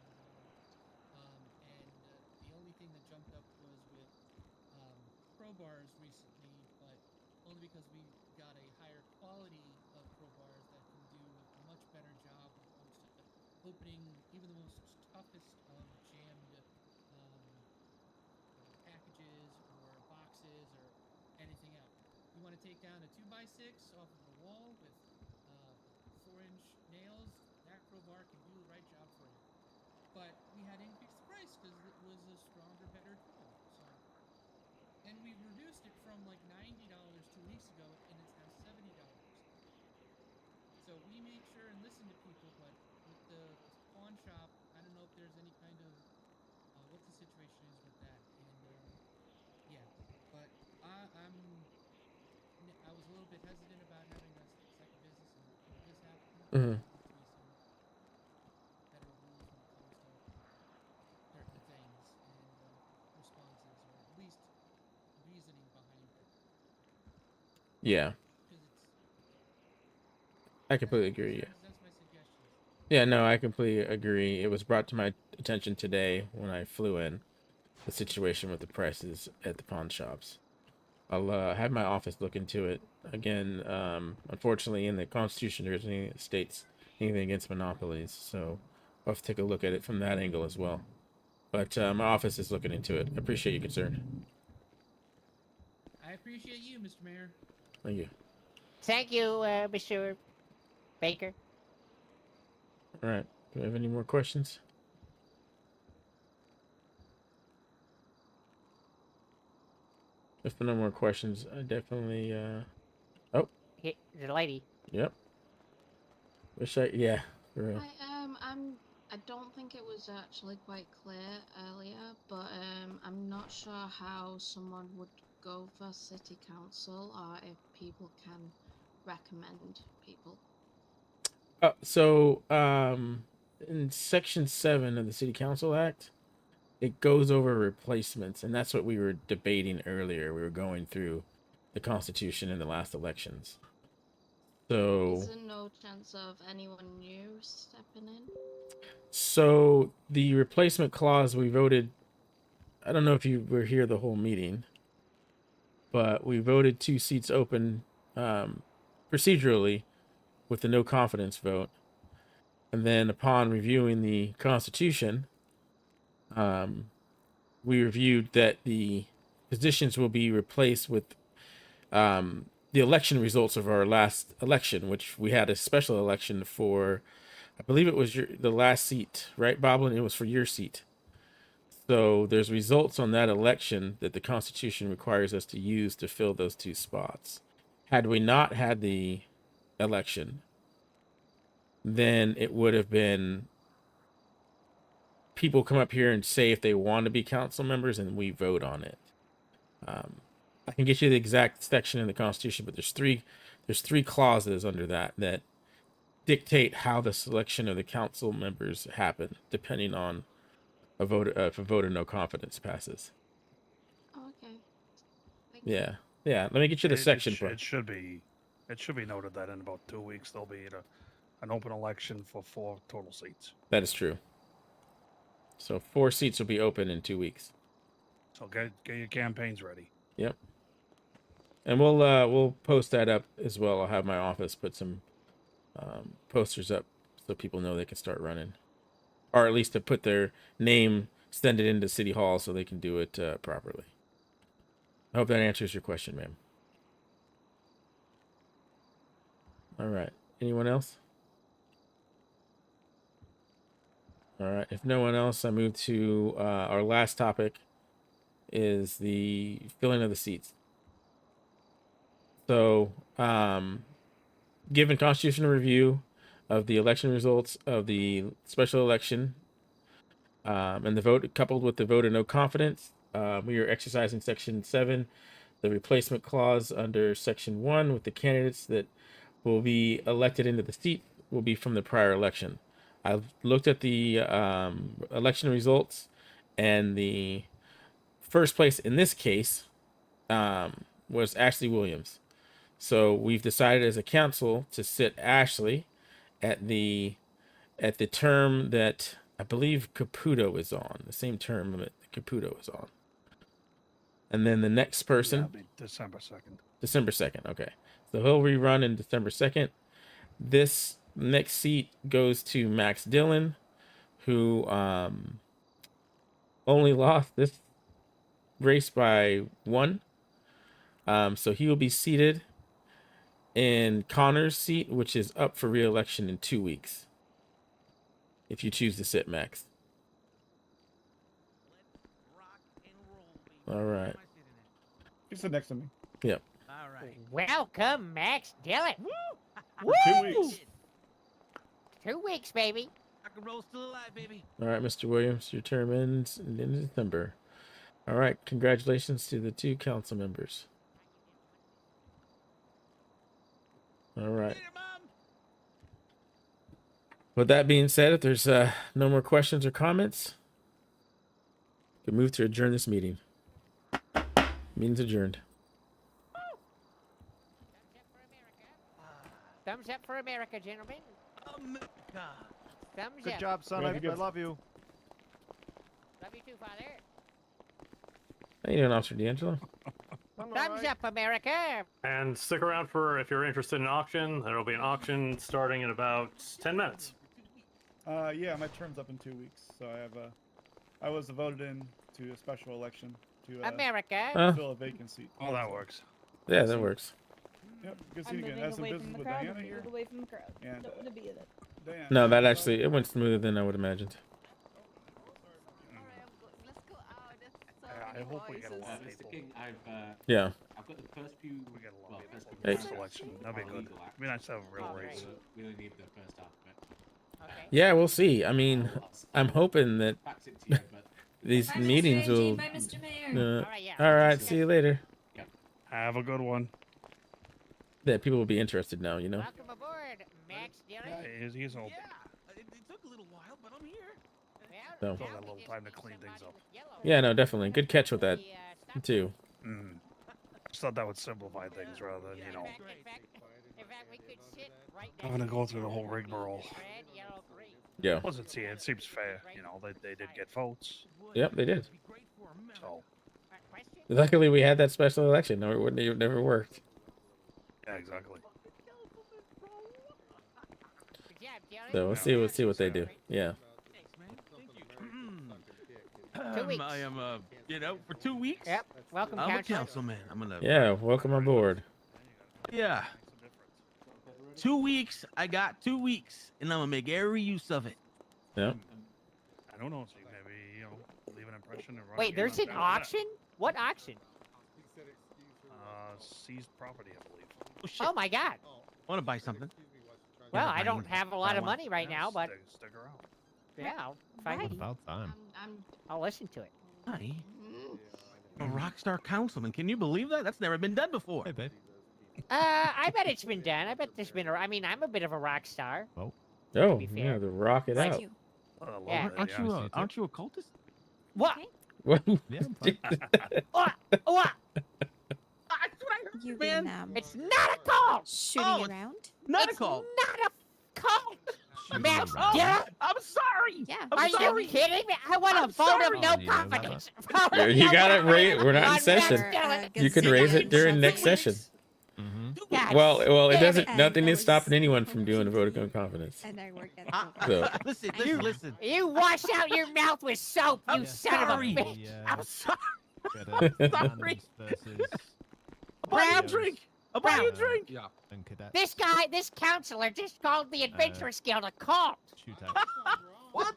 and the only thing that jumped up was with crowbars recently, but only because we got a higher quality of crowbars that can do a much better job when it comes to opening even the most toughest of jammed packages or boxes or anything else. You want to take down a 2x6 off of a wall with 4-inch nails, that crowbar can do the right job for you. But we had to increase the price because it was a stronger, better tool. So, and we reduced it from like $90 2 weeks ago, and it's now $70. So we made sure and listened to people, but with the pawn shop, I don't know if there's any kind of what the situation is with that. And yeah, but I was a little bit hesitant about having a second business until this happened. Mm-hmm. There needs to be some better rules when it comes to certain things and responses, or at least reasoning behind it. Yeah. I completely agree. That's my suggestions. Yeah, no, I completely agree. It was brought to my attention today when I flew in, the situation with the prices at the pawn shops. I'll have my office look into it. Again, unfortunately, in the Constitution, there's any states anything against monopolies, so I'll have to take a look at it from that angle as well. But my office is looking into it. I appreciate your concern. I appreciate you, Mr. Mayor. Thank you. Thank you, Mr. Baker. All right. Do we have any more questions? If there are no more questions, I definitely. Oh. The lady. Yep. Yeah. For real. I don't think it was actually quite clear earlier, but I'm not sure how someone would go for city council, or if people can recommend people. So, in Section 7 of the City Council Act, it goes over replacements, and that's what we were debating earlier. We were going through the Constitution in the last elections. So, is there no chance of anyone new stepping in? So the replacement clause we voted, I don't know if you were here the whole meeting, but we voted 2 seats open procedurally with the no confidence vote. And then upon reviewing the Constitution, we reviewed that the positions will be replaced with the election results of our last election, which we had a special election for. I believe it was the last seat, right, Boblin? It was for your seat. So there's results on that election that the Constitution requires us to use to fill those 2 spots. Had we not had the election, then it would have been people come up here and say if they want to be council members, and we vote on it. I can get you the exact section in the Constitution, but there's three clauses under that dictate how the selection of the council members happen, depending on a vote if a vote of no confidence passes. Oh, okay. Yeah. Let me get you the section. It should be noted that in about 2 weeks there'll be an open election for 4 total seats. That is true. So 4 seats will be open in 2 weeks. So get your campaigns ready. Yep. And we'll post that up as well. I'll have my office put some posters up so people know they can start running, or at least to put their name, send it into City Hall so they can do it properly. I hope that answers your question, ma'am. All right. Anyone else? All right. If no one else, I move to our last topic is the filling of the seats. So, given constitutional review of the election results of the special election and the vote coupled with the vote of no confidence, we are exercising Section 7, the replacement clause under Section 1, with the candidates that will be elected into the seat will be from the prior election. I've looked at the election results, and the first place in this case was Ashley Williams. So we've decided as a council to sit Ashley at the term that I believe Caputo is on, the same term that Caputo is on. And then the next person, That'll be December 2nd. December 2nd. Okay. So he'll rerun in December 2nd. This next seat goes to Max Dillon, who only lost this race by 1. So he will be seated in Connor's seat, which is up for re-election in 2 weeks. If you choose to sit Max. All right. You sit next to me. Yep. All right. Welcome, Max Dillon. For 2 weeks. 2 weeks, baby. I can roll still alive, baby. All right, Mr. Williams, your term ends in December. All right. Congratulations to the 2 council members. All right. With that being said, if there's no more questions or comments, we can move to adjourn this meeting. Meeting's adjourned. Thumbs up for America, gentlemen. America. Thumbs Good up. job, son. I love you. Love you too, Father. How you doing, Officer D'Angelo? Thumbs up, America. And stick around for if you're interested in an auction. There will be an auction starting in about 10 minutes. Yeah, my term's up in 2 weeks, so I was voted in to a special election to America. fill a vacant seat. Oh, that works. Yeah, that works. Yep, good to I'm see you again. moving Have some away business from the with crowd. Diana here. Move away from the crowd. And, Don't want to be in it. Diana, No, that actually it went smoother than I would imagined. I hope we get a lot of Mr. people. King, Yeah. I've got the first few. We get a lot of first people few in this Hey. election. That'd be good. It'd be nice to have a real race. We only need the first half of it. Yeah, we'll see. I mean, I'm hoping that these meetings will. Bye, Mr. Mayor. All right, see you later. Have a good one. That people will be interested now, you know. Welcome aboard, Max Dillon. Yeah, he's old. It took a little while, but I'm here. So. Still got a little time to clean things up. Yeah, no, definitely. Good catch with that, too. I just thought that would simplify things rather than, In fact, we could sit right having to go through the whole rigmarole. red, yellow, green. Yeah. Plus, it seems fair. You know, they did get votes. Yep, they did. So, Luckily, we had that special election. No, it wouldn't have never worked. yeah, exactly. So we'll see what they do. Yeah. 2 weeks. I am, for 2 weeks. Yep. Welcome, I'm a Council. councilman. I'm gonna. Yeah. Welcome aboard. Yeah. 2 weeks. I got 2 weeks, and I'm gonna make every use of it. Yeah. I don't know. So maybe leave an suppression and running Wait, there's around an after that. auction? What auction? Seized property, I believe. Oh shit! Oh my god. Want to buy something? Well, I buying don't have a lot that of one. money right now, but Stick around. yeah, if I Right. can, About time. I'll listen to it. Honey, a rock star councilman. Can you believe that? That's never been done before. Hey, babe. I bet it's been done. I bet there's been. I mean, I'm a bit of a rock star. Oh. Oh, be fair. yeah, the rock it out. Yeah. Aren't you a cultist? What? What? Yeah, I'm fine. What? What? You Man, been It's not a cult. shooting Oh, around? Not It's a cult. not a cult. Max, Oh, get up. I'm sorry. Yeah. I'm Are sorry. you kidding me? I want a I'm vote sorry. of no Oh, yeah, confidence. Vote of You no got it right. confidence We're not in on session. Max Dillon. You can raise it during next session. God Well, it damn doesn't. And Nothing that is stopping was- anyone from doing a vote of confidence. And I work at So, Listen. You wash out your mouth with soap, you I'm son sorry. of a bitch. I'm sorry. Sorry. Versus Buy a Brown. drink. I'll buy you a Brown. drink. Yeah. and cadets. This guy, this counselor, just called the Adventurers Guild a cult. Shootout. What?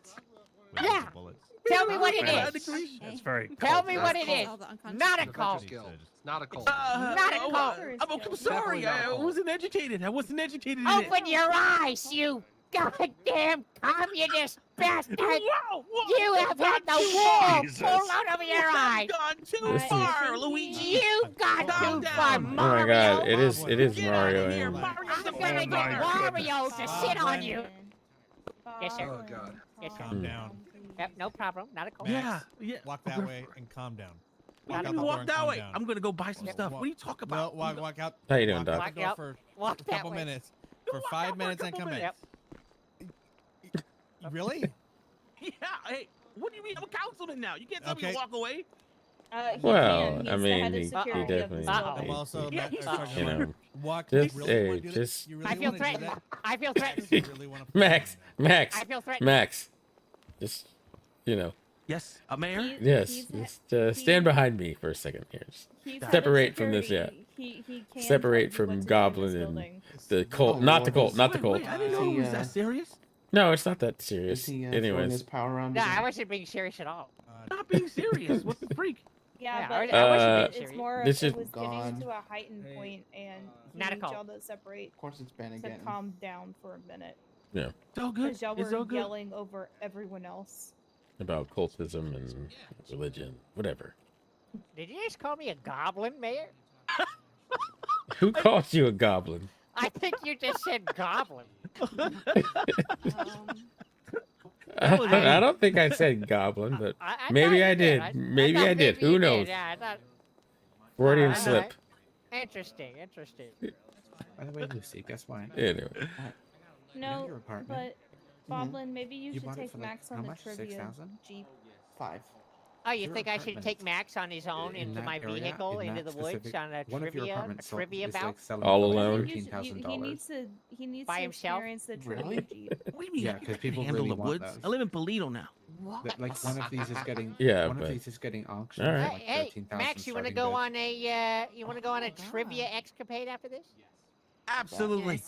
With Yeah. the bullets. Tell me what it Man, is. It's very. Tell me cult-like. what it is. All the unconscious Not a people. cult. Guild. Not a cult. Not a cult. I'm sorry. Definitely not a I cult. wasn't educated. In Open your eyes, you goddamn communist bastard! Whoa, You have had the wall Jesus. pulled out of your eyes. Gone too This is- far, Luigi. You've gone Calm too down. far, oh my Mario. God, it is Get out Mario. of here. Anyway. Mario's the I'm gonna best. get my Mario to sit on you. Yes, sir. Oh god. Yes, sir. Calm down. Yep, no problem. Not a cult. Max, Yeah. Walk that way and calm down. What Walk do out you the door walk and that calm way? down. I'm gonna go buy some stuff. What are you talking about? No, walk out. How you doing, walk Doc? out the door Walk for Walk a that couple way. minutes. For 5 minutes and come in. Yep. Really? Yeah. Hey, what do you mean? I'm a councilman now. You can't tell me Okay. to walk away. He Well, can. I He's the mean, head of he security of definitely. this Uh-oh. building. I'm also Yeah, not, uh, You know, walk. just really hey, wanna do that? just You really I feel wanna do threatened. that? I feel threatened. You really wanna Max, Max, I feel threatened. Max. Just Yes, a mayor. yes, He's just stand behind me for a second here. Just He's head of separate from this, security. He can separate tell you what from to do in Goblin this and building. the cult, not the cult, not the Wait, cult. wait, I didn't know it was that serious. No, it's not that serious. Anyways, power around No, I wasn't being serious at all. Not being serious. What the freak? Yeah, Yeah, but I it's wasn't being serious. more. This It is- was getting Gone. to a heightened point, and he Not a needs cult. y'all to separate Of course, it's been to again. calm down for a minute. yeah, It's all good. Because y'all It's were all good. yelling over everyone else. about cultism and religion, whatever. Did you just call me a goblin, Mayor? Who called you a goblin? I think you just said goblin. I don't think I said goblin, but I maybe thought I you did. I Maybe thought I did. maybe Who you knows? Yeah, I thought. Freudian Alright, slip. Interesting. Interesting. By the way, Lucy, guess what? Anyway. No, your apartment? but Boblin, maybe you, You should bought it take for, like, Max how on the much? trivia 6,000? jeep. 5. Oh, you Your think I should apartment. take Max on his own In into that my area, vehicle in into that the woods specific- on a one of your trivia apartments sold- trivia is, bout? like, selling All for, like, alone? He $13,000. needs to. He needs By to himself? experience the trivia Really? jeep. What do you mean? Yeah, I can 'cause people handle really the want woods. those. I live in Polito now. That, like one of these is getting Yeah, one but- of these is getting auctioned All for right. like Hey, 13,000 Max, you want to starting go bid. on a you want to go on a trivia escapade after this? Absolutely.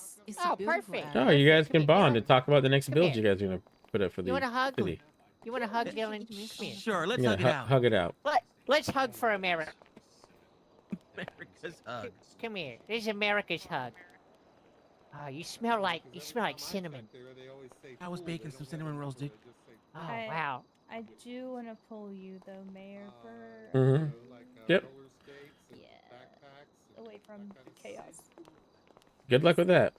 Oh, perfect. Oh, you guys Come can here, bond you and talk about the next Come build here. you guys are gonna put up for You want to the hug? city. You want to hug Dylan? Come here. Sure, let's Yeah, hug it out. hug it out. Let's hug for America. America's hug. Come here. This is America's hug. Oh, you smell like cinnamon. I was baking some cinnamon rolls, dude. Oh I- wow. I do want to pull you though, Mayor, for Mm-hmm. Yep. away from chaos. Good luck with that.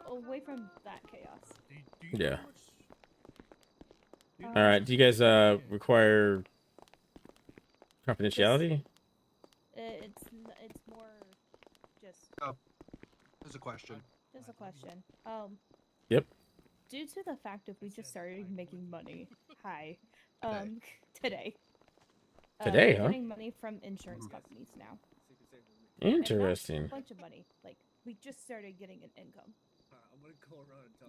Away from that chaos. Yeah. All right. Do you guys require confidentiality? It's more just There's a question. just a question. Yep. Due to the fact that we just started making money, today. Today, we're huh? getting money from insurance companies now. And that's Interesting. a bunch of money. Like we just started getting an income.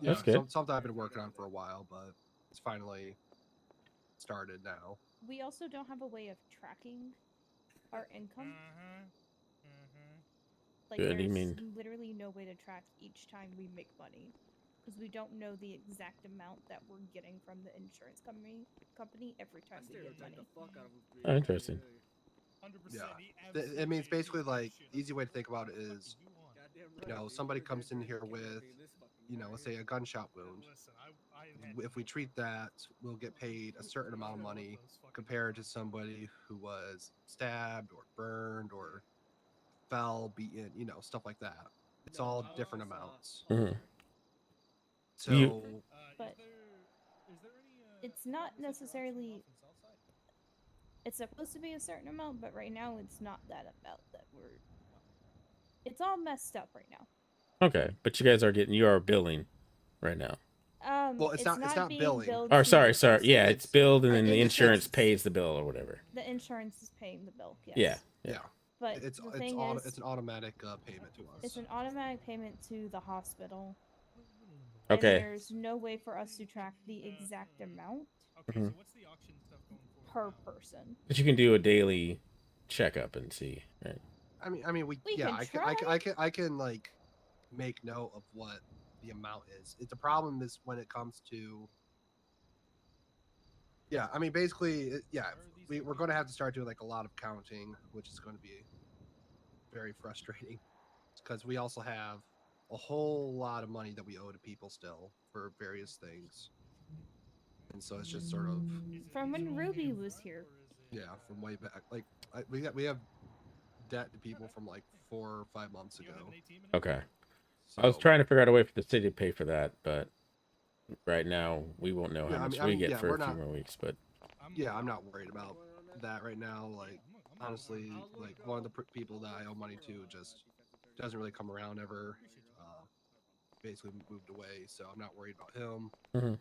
Yeah, That's good. Something I've been working on for a while, but it's finally started now. We also don't have a way of tracking our income. Like Good, you there's mean- literally no way to track each time we make money. because we don't know the exact amount that we're getting from the insurance company every time we get money. Oh, interesting. Yeah. It means basically like easy way to think about it is, you know, somebody comes in here with, you know, let's say a gunshot wound. If we treat that, we'll get paid a certain amount of money compared to somebody who was stabbed or burned or fell, beaten, you know, stuff like that. It's all different amounts. Mhm. So But it's not necessarily. It's supposed to be a certain amount, but right now it's not that amount that we're. It's all messed up right now. Okay, but you guys are billing right now. Well, it's not being billing. billed Or to sorry, us. yeah, it's billed and I- then the it's- insurance it's- pays the bill or whatever. The insurance is paying the bill. Yes. Yeah. Yeah. But it's the thing is, it's an automatic payment to us. it's an automatic payment to the hospital. Okay. And there's no way for us to track the exact amount Mhm. per person. But you can do a daily checkup and see, right? I mean, We yeah, can I can like make note of what the amount is. The problem is when it comes to, yeah, I mean, basically, we're going to have to start doing like a lot of counting, which is going to be very frustrating because we also have a whole lot of money that we owe to people still for various things. And so it's just sort of From when Ruby was here. yeah, from way back. Like we have debt to people from like 4 or 5 months ago. Okay. I was trying to figure out a way for the city to pay for that, but right now we won't know how much we get for a few more weeks. But yeah, I'm not worried about that right now. Like honestly, like one of the people that I owe money to just doesn't really come around ever. Basically moved away, so I'm not worried about him. Mhm.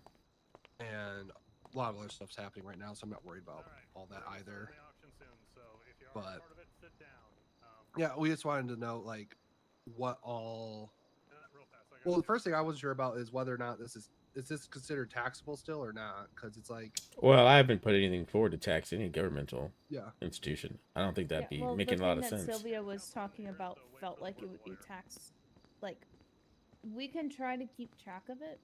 And a lot of other stuff's happening right now, so I'm not worried about all that either. But yeah, we just wanted to know like what all. Well, the first thing I wasn't sure about is whether or not this is this considered taxable still or not? Because it's like, well, I haven't put anything forward to tax any governmental institution. I don't think that'd be Well, making the a lot thing of that sense. Sylvia was talking about felt like it would be taxed. Like, we can try to keep track of it.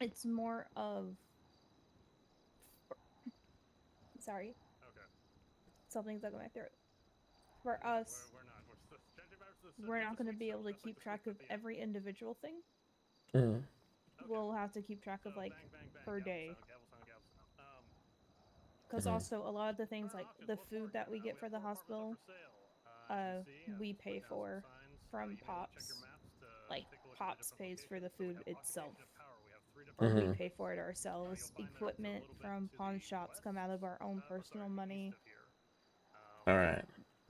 It's more of. Sorry. Okay. Something's stuck in my throat. For us, we're not going to be able to keep track of every individual thing. Mhm. We'll have to keep track of like per day. Because Mhm. also a lot of the things like the food that we get for the hospital, we pay for from Pops. Like Pops pays for the food itself, or we Mhm. pay for it ourselves. Equipment from pawn shops come out of our own personal money. All right.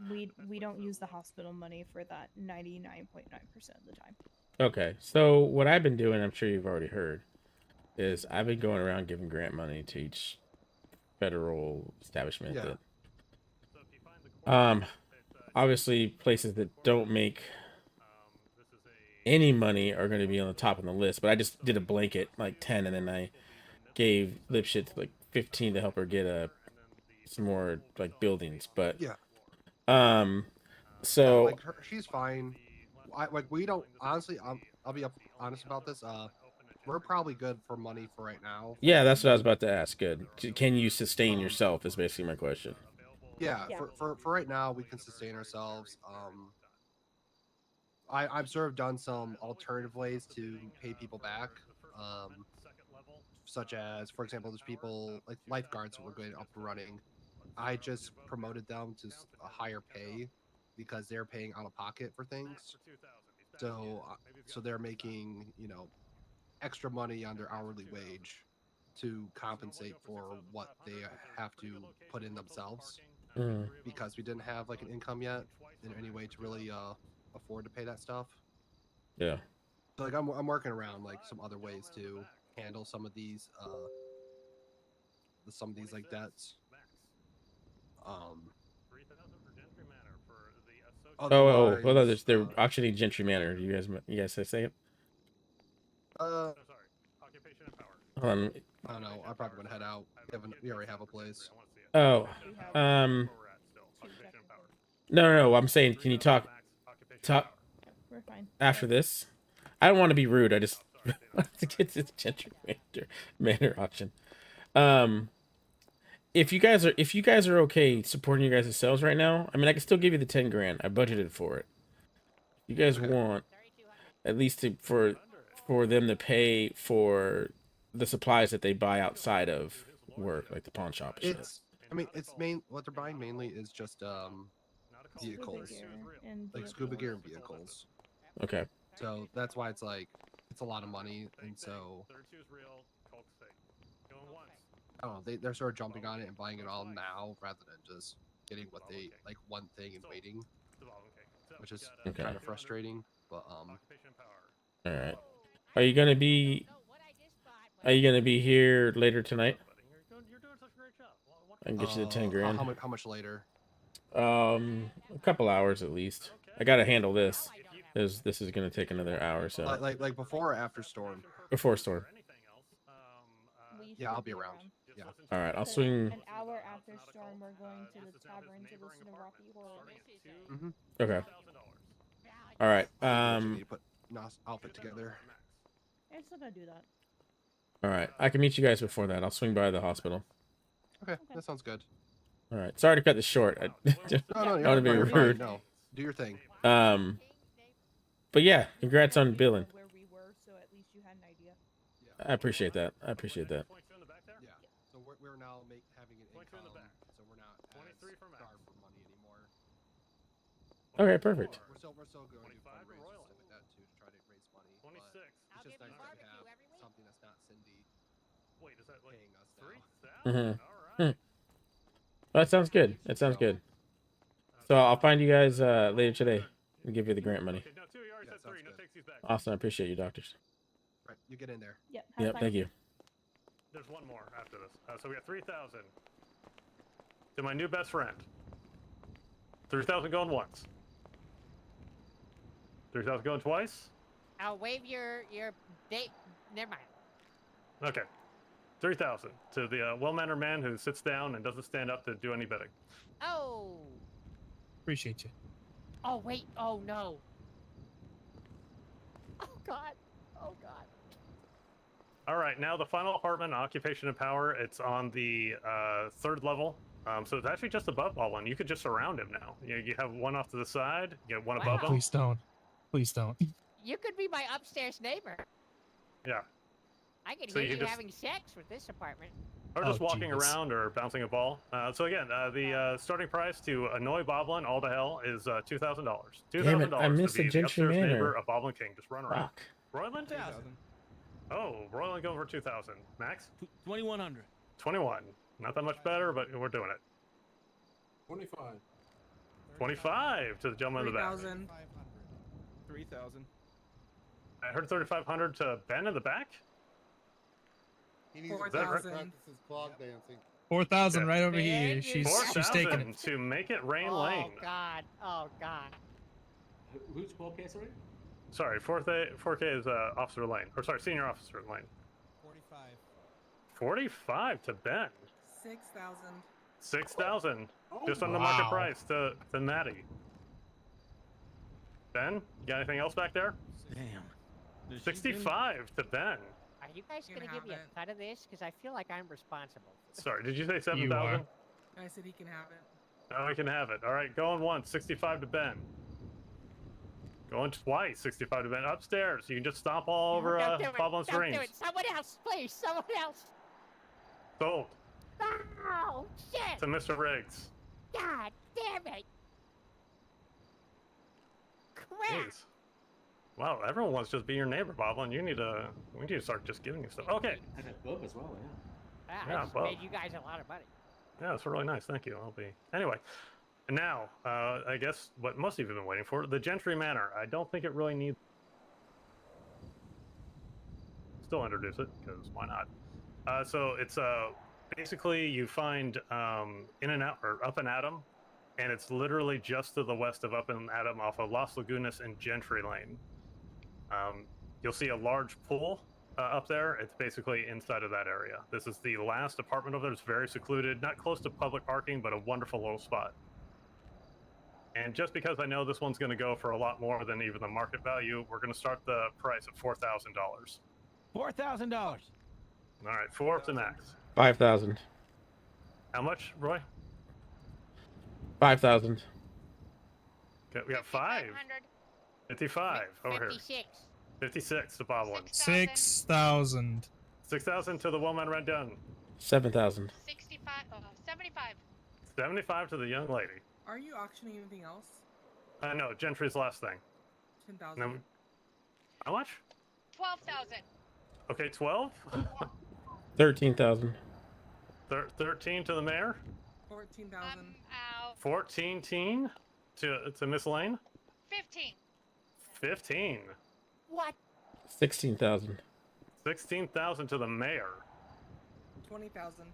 We don't use the hospital money for that 99.9% of the time. Okay. So what I've been doing, I'm sure you've already heard, is I've been going around giving grant money to each federal establishment Yeah. that obviously places that don't make any money are going to be on the top of the list, but I just did a blanket like 10 and then I gave Lipshit like 15 to help her get some more like buildings, but so like she's fine. Like we don't honestly, I'll be honest about this. We're probably good for money for right now. Yeah, that's what I was about to ask. Good. Can you sustain yourself is basically my question. Yeah, for right now we can sustain ourselves. I've sort of done some alternative ways to pay people back, such as, for example, there's people like lifeguards that were going up and running. I just promoted them to a higher pay because they're paying out of pocket for things. So they're making, you know, extra money on their hourly wage to compensate for what they have to put in themselves Mhm. because we didn't have like an income yet in any way to really afford to pay that stuff. Yeah. So like I'm working around like some other ways to handle some of these like debts. Oh, hold on. Otherwise, They're auctioning Gentry Manor. You guys say it? Hold on. I don't know. I'm probably gonna head out. We already have a place. Oh, no. I'm saying, can you talk We're fine. after this? I don't want to be rude. I just to get this Gentry Manor auction. If you guys are okay supporting you guys' sales right now, I mean, I can still give you the 10 grand. I budgeted for it. You guys want at least for them to pay for the supplies that they buy outside of work, like the pawn shop and shit. I mean, what they're buying mainly is just vehicles, like scuba gear and vehicles. Okay. So that's why it's like it's a lot of money, and so I don't know, they're sort of jumping on it and buying it all now rather than just getting what they like one thing and waiting, which is kind of frustrating. But All right. Are you gonna be here later tonight? I can get you the 10 grand. How much later? A couple hours at least. I gotta handle this. This is gonna take another hour or so. Like before or after storm? Before storm. Yeah, I'll be around. Yeah. All right, I'll swing. An hour after storm, we're going to the tavern to listen to Rocky Horror. Okay. All right. Need to put Nos outfit together. I still gotta do that. All right. I can meet you guys before that. I'll swing by the hospital. Okay, that sounds good. All right. Sorry to cut this short. I don't want to be rude. No, do your thing. But yeah, congrats on billing. Where we were, so at least you had an idea. I appreciate that. I appreciate that. Yeah. So we're now having an income, so we're not starved for money anymore. Okay, perfect. We're still going to do fundraisers and stuff like that too to try to raise money. But it's just nice to have something that's not Cindy paying us now. Well, that sounds good. That sounds good. So I'll find you guys later today and give you the grant money. Awesome. I appreciate you, doctors. Right, you get in there. Yep. Thank you. There's one more after this. So we got 3,000 to my new best friend. 3,000 going once. 3,000 going twice. I'll waive your date. Never mind. Okay. 3,000 to the well-mannered man who sits down and doesn't stand up to do any bidding. Oh. Appreciate you. Oh wait. Oh no. Oh God. Oh God. All right, now the final apartment, Occupation and Power, it's on the third level. So it's actually just above Baldwin. You could just surround him now. You have one off to the side, you have one above him. Please don't. Please don't. You could be my upstairs neighbor. Yeah. I could So hear you you just- having sex with this apartment. Or just walking around or bouncing a ball. So again, the starting price to annoy Boblin all to hell is $2,000. Damn it, I missed to the be Gentry upstairs Manor. neighbor of Boblin King. Just run around. Fuck. Royland? 2,000. Oh, Royland going for 2,000. Max? 2,100. 21. Not that much better, but we're doing it. 25. 25 to the gentleman in the back. 3,000. I heard 3,500 to Ben in the back. He needs Is to that right? practice clog dancing. 4,000 right over Man, here. you- She's 4,000 taking it. to make it rain Oh lane. God. Oh God. Who's 12K, sorry? Sorry, 4K is officer lane. Or sorry, senior officer lane. 45. 45 to Ben. 6,000. 6,000. Oh, Just on the market wow. price to Maddie. Ben, you got anything else back there? Damn. 65 to Ben. Are you guys You gonna can give me have a cut of this? Because I feel like I'm responsible. Sorry, did you say You 7,000? are. I said he can have it. Oh, we can have it. All right, going once, 65 to Ben. Going twice, 65 to Ben. Upstairs, you can just stomp all over Don't do it. Boblin's Don't rings. do it. Someone else, please. Someone else. Sold Oh shit! to Mr. Riggs. God damn it! Crap! Jeez. Wow, everyone wants to just be your neighbor, Boblin. We need to start just giving you stuff. Okay. And a book as well, yeah. Ah, Yeah, I just well. made you guys a lot of money. Yeah, that's really nice. Thank you. I'll be anyway. And now, I guess what most of you have been waiting for, the Gentry Manor. I don't think it really needs. Still introduce it because why not? So it's basically you find In and Out or Up and Adam, and it's literally just to the west of Up and Adam off of Las Lagunas and Gentry Lane. You'll see a large pool up there. It's basically inside of that area. This is the last apartment over there. It's very secluded, not close to public parking, but a wonderful little spot. And just because I know this one's going to go for a lot more than even the market value, we're going to start the price at $4,000. $4,000. All right, 4 up to max. 5,000. How much, Roy? 5,000. Okay, we got 5. 55 over here. 56. 56 to Bob one. 6,000. 6,000 to the woman right down. 7,000. 65. 75. 75 to the young lady. Are you auctioning anything else? No, Gentry's last thing. 10,000. No, how much? 12,000. Okay, 12. 13,000. 13 to the mayor. 14,000. Out. 14 to Miss Lane. 15. 15. What? 16,000. 16,000 to the mayor. 20,000.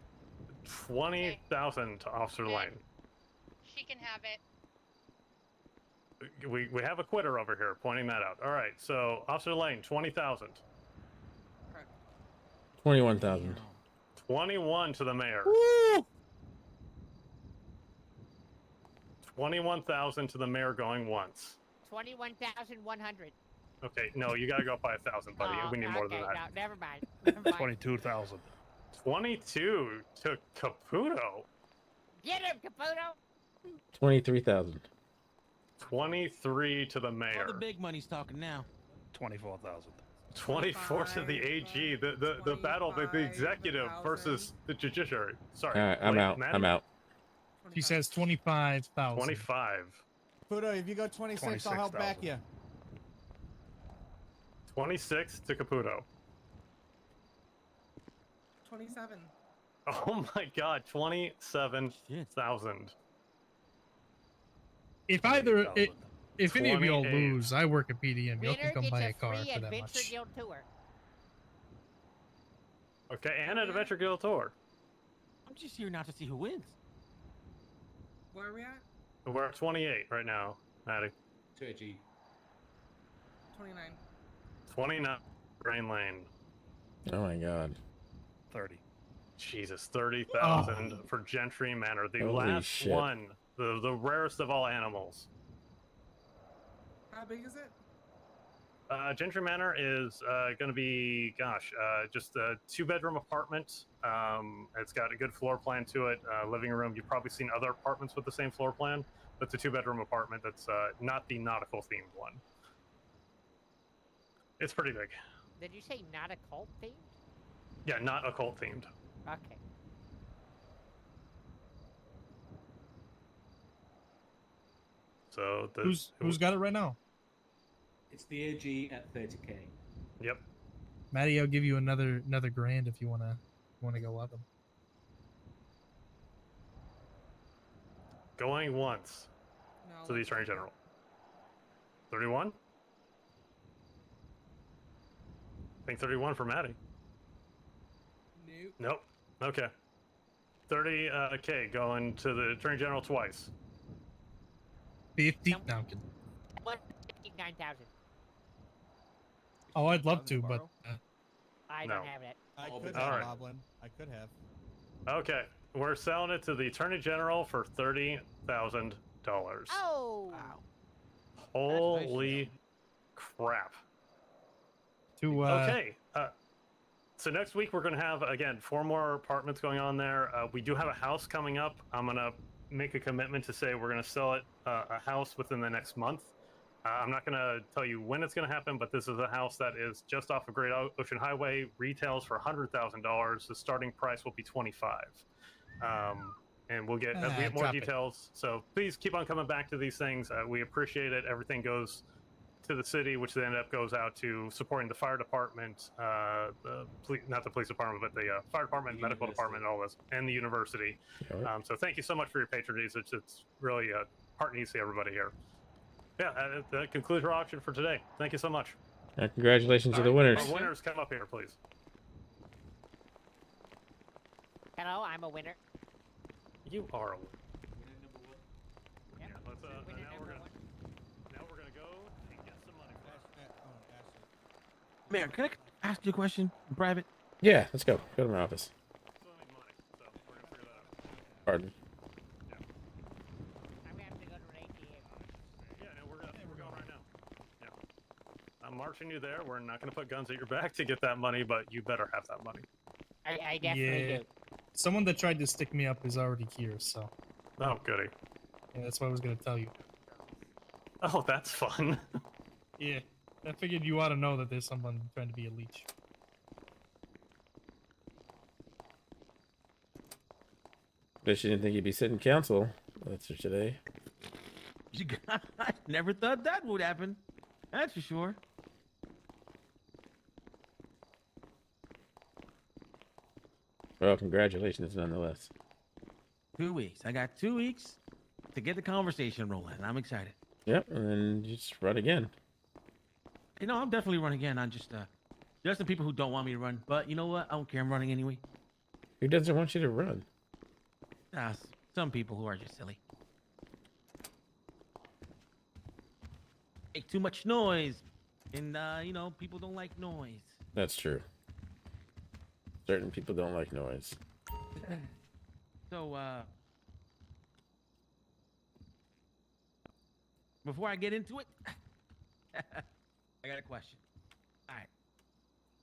20,000 to Officer Lane. She can have it. We have a quitter over here pointing that out. All right, so Officer Lane, 20,000. 21,000. 21 to the mayor. 21,000 to the mayor going once. 21,100. Okay, no, you gotta go up by 1,000, buddy. Oh, we need more than okay, that. No, never mind. Never mind. 22,000. 22 to Caputo. Get him, Caputo. 23,000. 23 to the mayor. All the big money's talking now. 24,000. 24 to the AG. The battle, the executive versus the judiciary. Sorry. All right, I'm Lane, out. Maddie? I'm out. She says 25,000. 25. Puto, if you go 26, I'll help back you. 26 to Caputo. 27. Oh my god, 27,000. If if any of y'all 28. lose, I work at PDM. Y'all Winner can come gets buy a a car free for that Adventure much. Guild tour. Okay, and an Adventure Guild tour. I'm just here not to see who wins. Where are we at? We're at 28 right now, Maddie. 29. 29, Grain Lane. Oh my god. 30. Jesus, 30,000 for Gentry Manor. The Holy last shit. one. The rarest of all animals. How big is it? Gentry Manor is going to be, just a 2-bedroom apartment. It's got a good floor plan to it. Living room. You've probably seen other apartments with the same floor plan. But it's a 2-bedroom apartment that's not the nautical themed one. It's pretty big. Did you say not a cult theme? Yeah, not occult themed. Okay. So Who's got it right now? It's the AG at 30k. Yep. Maddie, I'll give you another grand if you wanna go up them. Going once to the Attorney General. 31? I think 31 for Maddie. Nope. Nope. Okay. 30k going to the Attorney General twice. 50. No, I'm kidding. 59,000. Oh, I'd love to, but I No. don't have it. I could All have, right. Goblin. I could have. Okay. We're selling it to the Attorney General for $30,000. Oh. Wow. Holy crap. Okay. So next week we're going to have, again, 4 more apartments going on there. We do have a house coming up. I'm going to make a commitment to say we're going to sell it a house within the next month. I'm not going to tell you when it's going to happen, but this is a house that is just off of Great Ocean Highway, retails for $100,000. The starting price will be $25,000. And we'll get more drop it. details. So please keep on coming back to these things. We appreciate it. Everything goes to the city, which then goes out to supporting the fire department, not the police department, but the fire department, medical department, and all this, and the university. So thank you so much for your patronage. It's really heartening to see everybody here. Yeah, that concludes our auction for today. Thank you so much. Congratulations to the winners. Our winners, come up here, please. Hello, I'm a winner. You are a Yep. Yeah, let's, Winner now we're number gonna go and get some money. Mayor, can I ask you a question in private? Yeah, let's go. Go to my office. Pardon. I'm gonna have to go to an ATM. Yeah, no, we're going right now. I'm marching you there. We're not going to put guns at your back to get that money, but you better have that money. I definitely Yeah. do. Someone that tried to stick me up is already here, so. Oh, goody. Yeah, that's what I was gonna tell you. Oh, that's fun. Yeah, I figured you ought to know that there's someone trying to be a leech. Guess you didn't think you'd be sitting council. That's for today. I never thought that would happen. That's for sure. Well, congratulations nonetheless. 2 weeks. I got 2 weeks to get the conversation rolling. I'm excited. Yep, and then you just run again. You know, I'm definitely running again. I'm just there's some people who don't want me to run, but you know what? I don't care. I'm running anyway. Who doesn't want you to run? Some people who are just silly. Make too much noise, and you know, people don't like noise. That's true. Certain people don't like noise. So, before I get into it, I got a question. All right,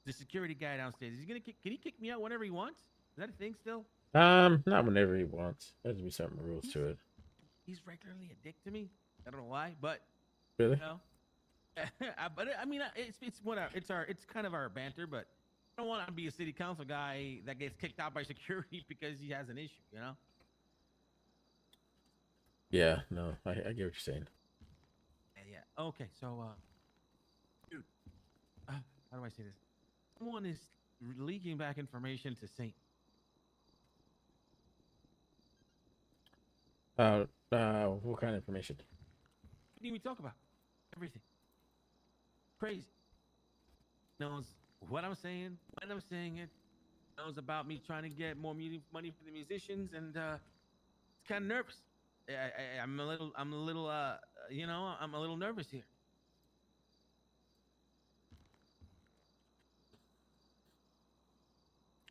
the security guy downstairs, is he gonna can he kick me out whenever he wants? Is that a thing still? Not whenever he wants. There's be some rules to it. He's regularly a dick to me. I don't know why, but Really? you know. But I mean, it's kind of our banter, but I don't want to be a city council guy that gets kicked out by security because he has an issue, you know? Yeah, no, I get what you're saying. Yeah. Okay, so, dude, how do I say this? Someone is leaking back information to Saint. What kind of information? What do you talk about? Everything. Crazy. Knows what I'm saying, when I'm saying it. Knows about me trying to get more money for the musicians, and it's kind of nervous. I'm a little, you know, I'm a little nervous here.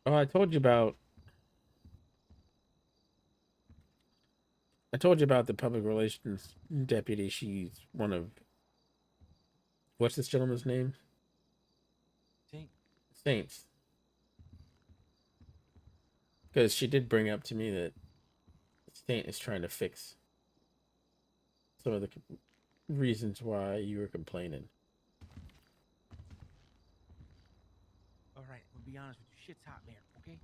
Oh, I told you about the public relations deputy. She's one of, what's this gentleman's name? Saints. Because she did bring up to me that Saint is trying to fix some of the reasons why you were complaining. All right, I'm gonna be honest with you. Shit's hot, man. Okay,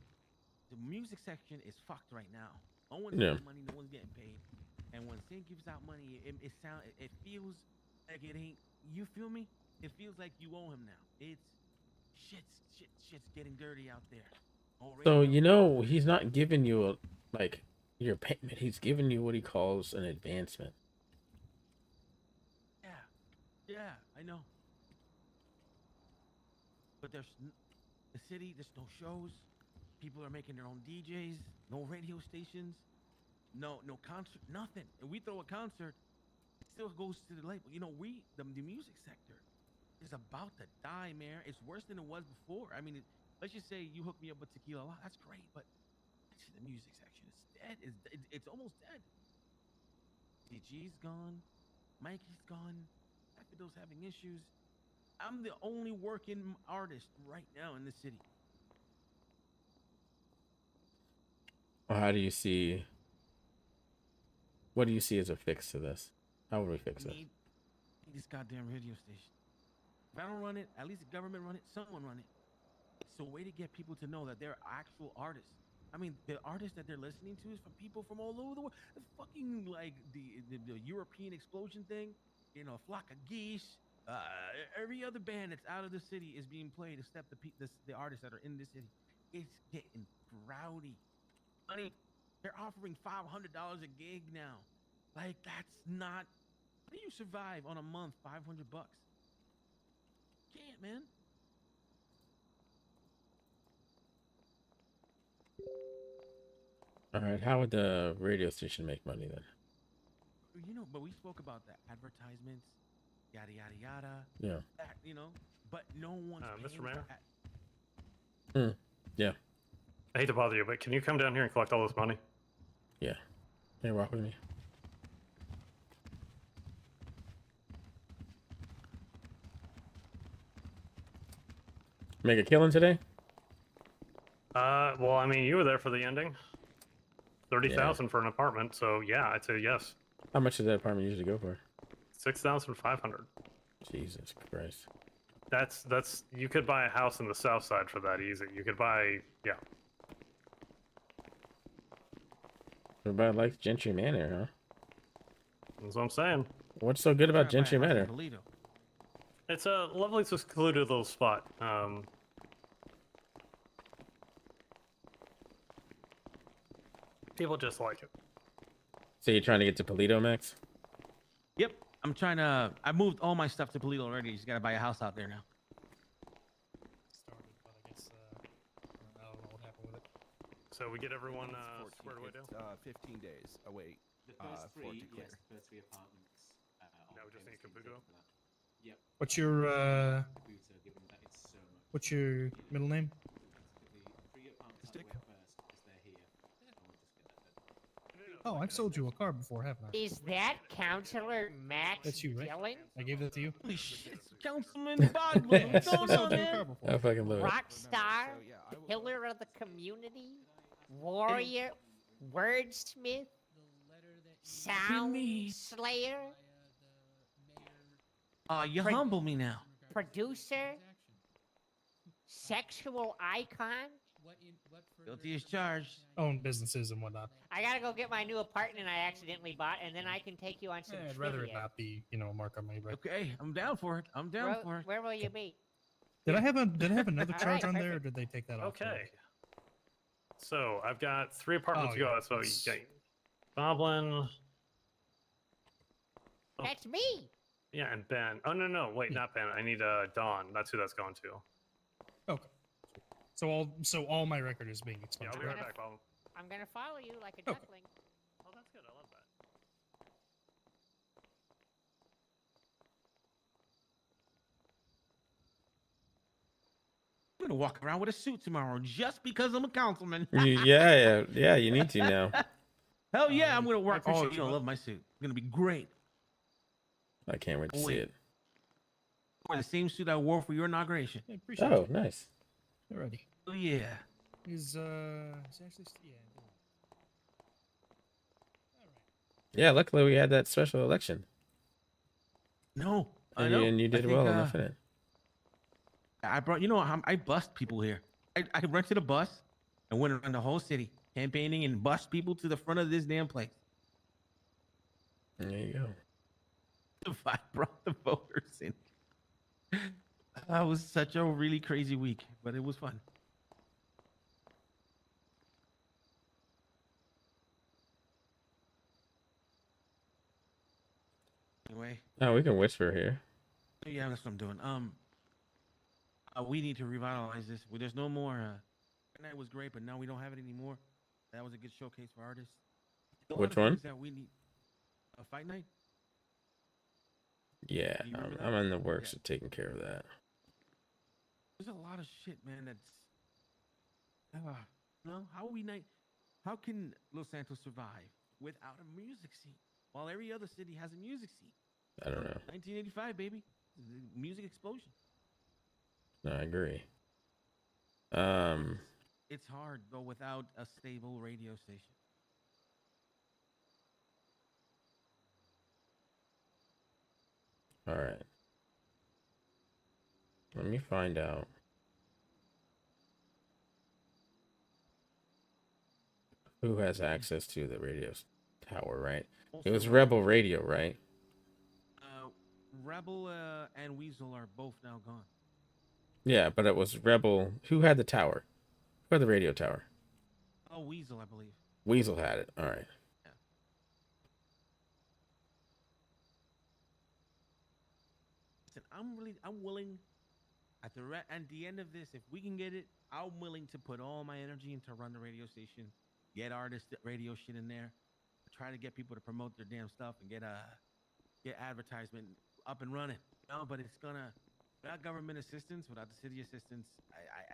the music section is fucked right now. No one's getting money. No one's getting paid. And when Saint gives out money, it feels like it ain't. You feel me? It feels like you owe him now. It's shit's getting dirty out there. So, you know, he's not giving you your payment. He's giving you what he calls an advancement. Yeah, I know. But there's the city. There's no shows. People are making their own DJs. No radio stations. No concert. Nothing. And we throw a concert, it still goes to the label. You know, the music sector is about to die, man. It's worse than it was before. I mean, let's just say you hook me up with tequila. Wow, that's great, but the music section is dead. It's almost dead. DG's gone. Mikey's gone. Daffodil's having issues. I'm the only working artist right now in the city. Well, what do you see as a fix to this? How would we fix it? Need this goddamn radio station. If I don't run it, at least the government run it, someone run it. It's a way to get people to know that they're actual artists. I mean, the artists that they're listening to is from people from all over the world. The fucking, like, the European explosion thing, you know, Flock of Geese, every other band that's out of the city is being played except the artists that are in the city. It's getting rowdy. I mean, they're offering $500 a gig now. Like, that's not... How do you survive on a month, $500? Can't, man. All right, how would the radio station make money then? You know, but we spoke about the advertisements, yada, yada, yada. Yeah. That, you know, but no one's Mr. Mayor? Yeah. I hate to bother you, but can you come down here and collect all this money? Yeah. Hey, walk with me. Make a killing today? Well, I mean, you were there for the ending. 30,000 for an apartment, so yeah, I'd say yes. How much does that apartment usually go for? 6,500. Jesus Christ. That's you could buy a house in the south side for that easy. You could buy, yeah. Everybody likes Gentry Manor, huh? That's what I'm saying. What's so good about Gentry Manor? It's a lovely, secluded little spot. People just like it. So you're trying to get to Polito, Max? Yep. I'm trying to. I moved all my stuff to Polito already. Just gotta buy a house out there now. Started, but I guess I don't know what happened with it. So we get everyone squared away now? 15 days away. The first for it three, to clear. yes, the first three apartments. Now we just need Kabuto. Yep. What's your Kabuto, given that it's so much. what's your middle name? The three apartments Stick. out the way first, because they're here. And we'll just get that done. Oh, I've sold you a car before, haven't I? Is that Counselor Max That's you, right? Dillon? I gave that to you. Holy shit, Councilman Bodwin, what's going on, man? I fucking love it. Rockstar, pillar of the community, warrior, wordsmith, sound slayer, You humble me now. producer, sexual icon. Guilty as charged. Own businesses and whatnot. I gotta go get my new apartment I accidentally bought, and then I can take you on some I'd rather it trivia. not be, you know, a mark on my record. Okay, I'm down for it. I'm down for it. Where will you be? Did I have another All charge right, on there, or perfect. did they take that off? Okay. So I've got 3 apartments Oh, to go. yeah, So you that's- got Goblin. Oh. That's me. Yeah, and Ben. Oh no, wait, not Ben. I need Dawn. That's who that's going to. Okay. So all my record is being Yeah, expunged. I'll be right right? back, Goblin. I'm gonna follow you like a Okay. duckling. Oh, that's good. I love that. I'm gonna walk around with a suit tomorrow just because I'm a councilman. Yeah, you need to now. Hell yeah, I'm gonna work. Oh, appreciate you're you, gonna bud. love my suit. It's gonna be great. I can't wait to see Wait. it. Wear the same suit I wore for your inauguration. I appreciate Oh, you. nice. Alrighty. Oh yeah. Is actually yeah. Yeah, luckily we had that special election. No, I And know. you I did think, well enough in it. I brought. You know, I bust people here. I rented a bus and went around the whole city campaigning and bust people to the front of this damn place. There you go. I brought the voters in. That was such a really crazy week, but it was fun. Anyway, Oh, we can whisper here. yeah, that's what I'm doing. We need to revitalize this. There's no more. That night was great, but now we don't have it anymore. That was a good showcase for artists. A lot Which of one? things That we need. A fight night. Yeah, Do you remember I'm that? in the works Yeah. of taking care of that. There's a lot of shit, man. That's. No, how can Los Santos survive without a music scene? While every other city has a music scene. I don't know. 1985, baby. The music explosion. No, I agree. It's hard though without a stable radio station. All right. Let me find out. Who has access to the radio tower, right? It was Also, Rebel Radio, right? Rebel and Weasel are both now gone. Yeah, but it was Rebel. Who had the tower? Who had the radio tower? Oh, Weasel, I believe. Weasel had it. All right. Listen, I'm willing. At the end of this, if we can get it, I'm willing to put all my energy into run the radio station, get artist radio shit in there, try to get people to promote their damn stuff and get advertisement up and running. No, but it's gonna without government assistance, without the city assistance,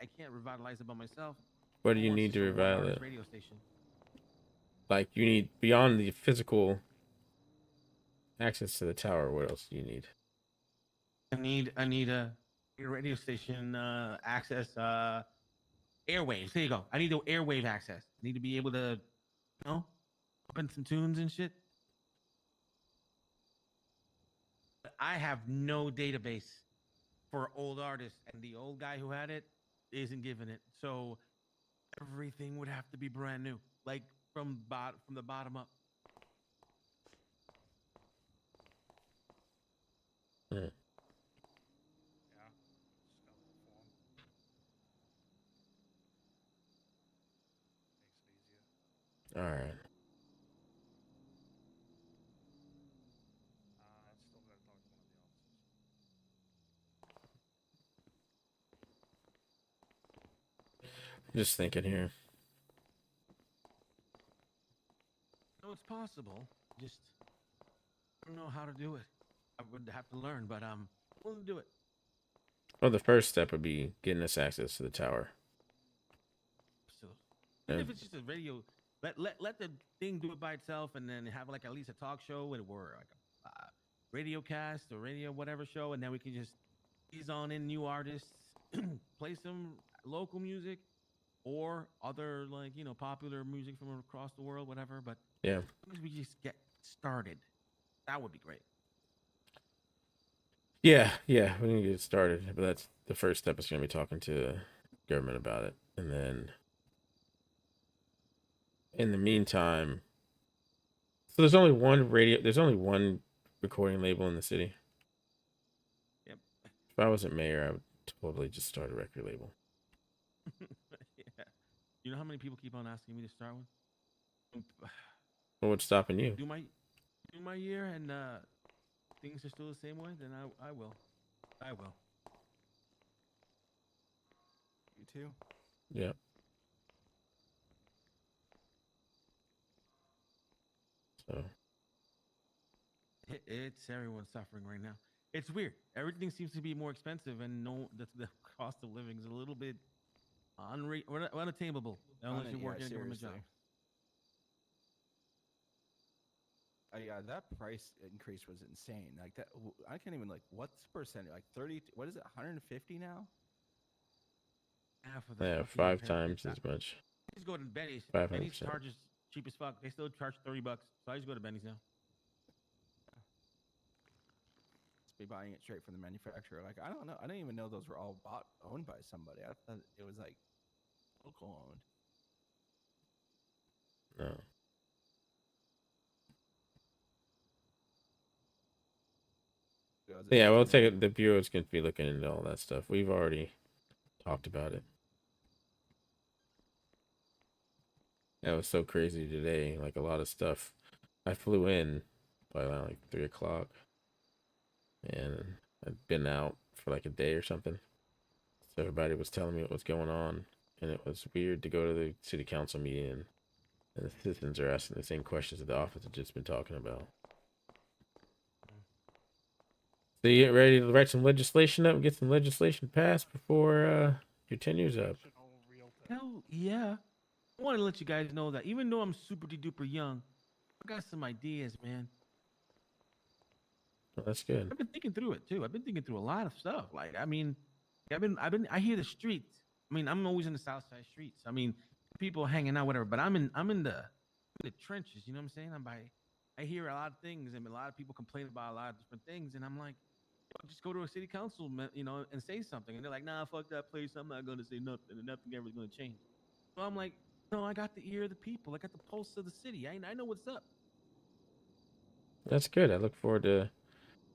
I can't revitalize it by myself. What do I you want need to some sort of revive artist it? radio station. Like, you need, beyond the physical access to the tower, what else do you need? I need your radio station access airwaves. There you go. I need the airwave access. I need to be able to, open some tunes and shit. But I have no database for old artists, and the old guy who had it isn't giving it. So everything would have to be brand new, like from the bottom up. Mm. All right. Just thinking here. No, it's possible. Just I don't know how to do it. I would have to learn, but I'm willing to do it. Well, the first step would be getting us access to the tower. So, even if it's just a radio, let the thing do it by itself, and then have like at least a talk show or like a radio cast or radio whatever show, and then we can just ease on in new artists, play some local music or other popular music from across the world, whatever. But yeah, as long as we just get started, that would be great. Yeah, we need to get started. But that's the first step is going to be talking to the government about it. And then in the meantime, so there's only one recording label in the city. Yep. If I wasn't mayor, I would totally just start a record label. Yeah. You know how many people keep on asking me to start one? Well, what's stopping you? Do my year and things are still the same way, then I will. You too? Yeah. So it's everyone's suffering right now. It's weird. Everything seems to be more expensive, and the cost of living is a little bit unattainable unless you're working a government job. Yeah, that price increase was insane. Like that, I can't even what's the percentage? Like 30. What is it? 150 now? Half of yeah, 5 times as much. I just go to Benny's. 500%. Benny's charges cheap as fuck. They still charge $30, so I just go to Benny's now. Be buying it straight from the manufacturer. Like I don't know. I didn't even know those were all owned by somebody. I thought it was like local owned. No. Yeah, we'll take it. The bureau's going to be looking into all that stuff. We've already talked about it. That was so crazy today. Like a lot of stuff. I flew in by like 3 o'clock, and I'd been out for like a day or something. So everybody was telling me what was going on, and it was weird to go to the city council meeting, and the citizens are asking the same questions that the office had just been talking about. So you get ready to write some legislation up and get some legislation passed before your tenure's up. Hell yeah. I want to let you guys know that even though I'm super duper young, I got some ideas, man. Well, that's good. I've been thinking through it too. I've been thinking through a lot of stuff. Like, I mean, I hear the streets. I mean, I'm always in the South Side streets. I mean, people hanging out, whatever. But I'm in the trenches. You know what I'm saying? I hear a lot of things, and a lot of people complain about a lot of different things, and I'm like, just go to a city council, and say something. And they're like, nah, fuck that place. I'm not going to say nothing, and nothing ever is going to change. So I'm like, no, I got the ear of the people. I got the pulse of the city. I know what's up. That's good. I look forward to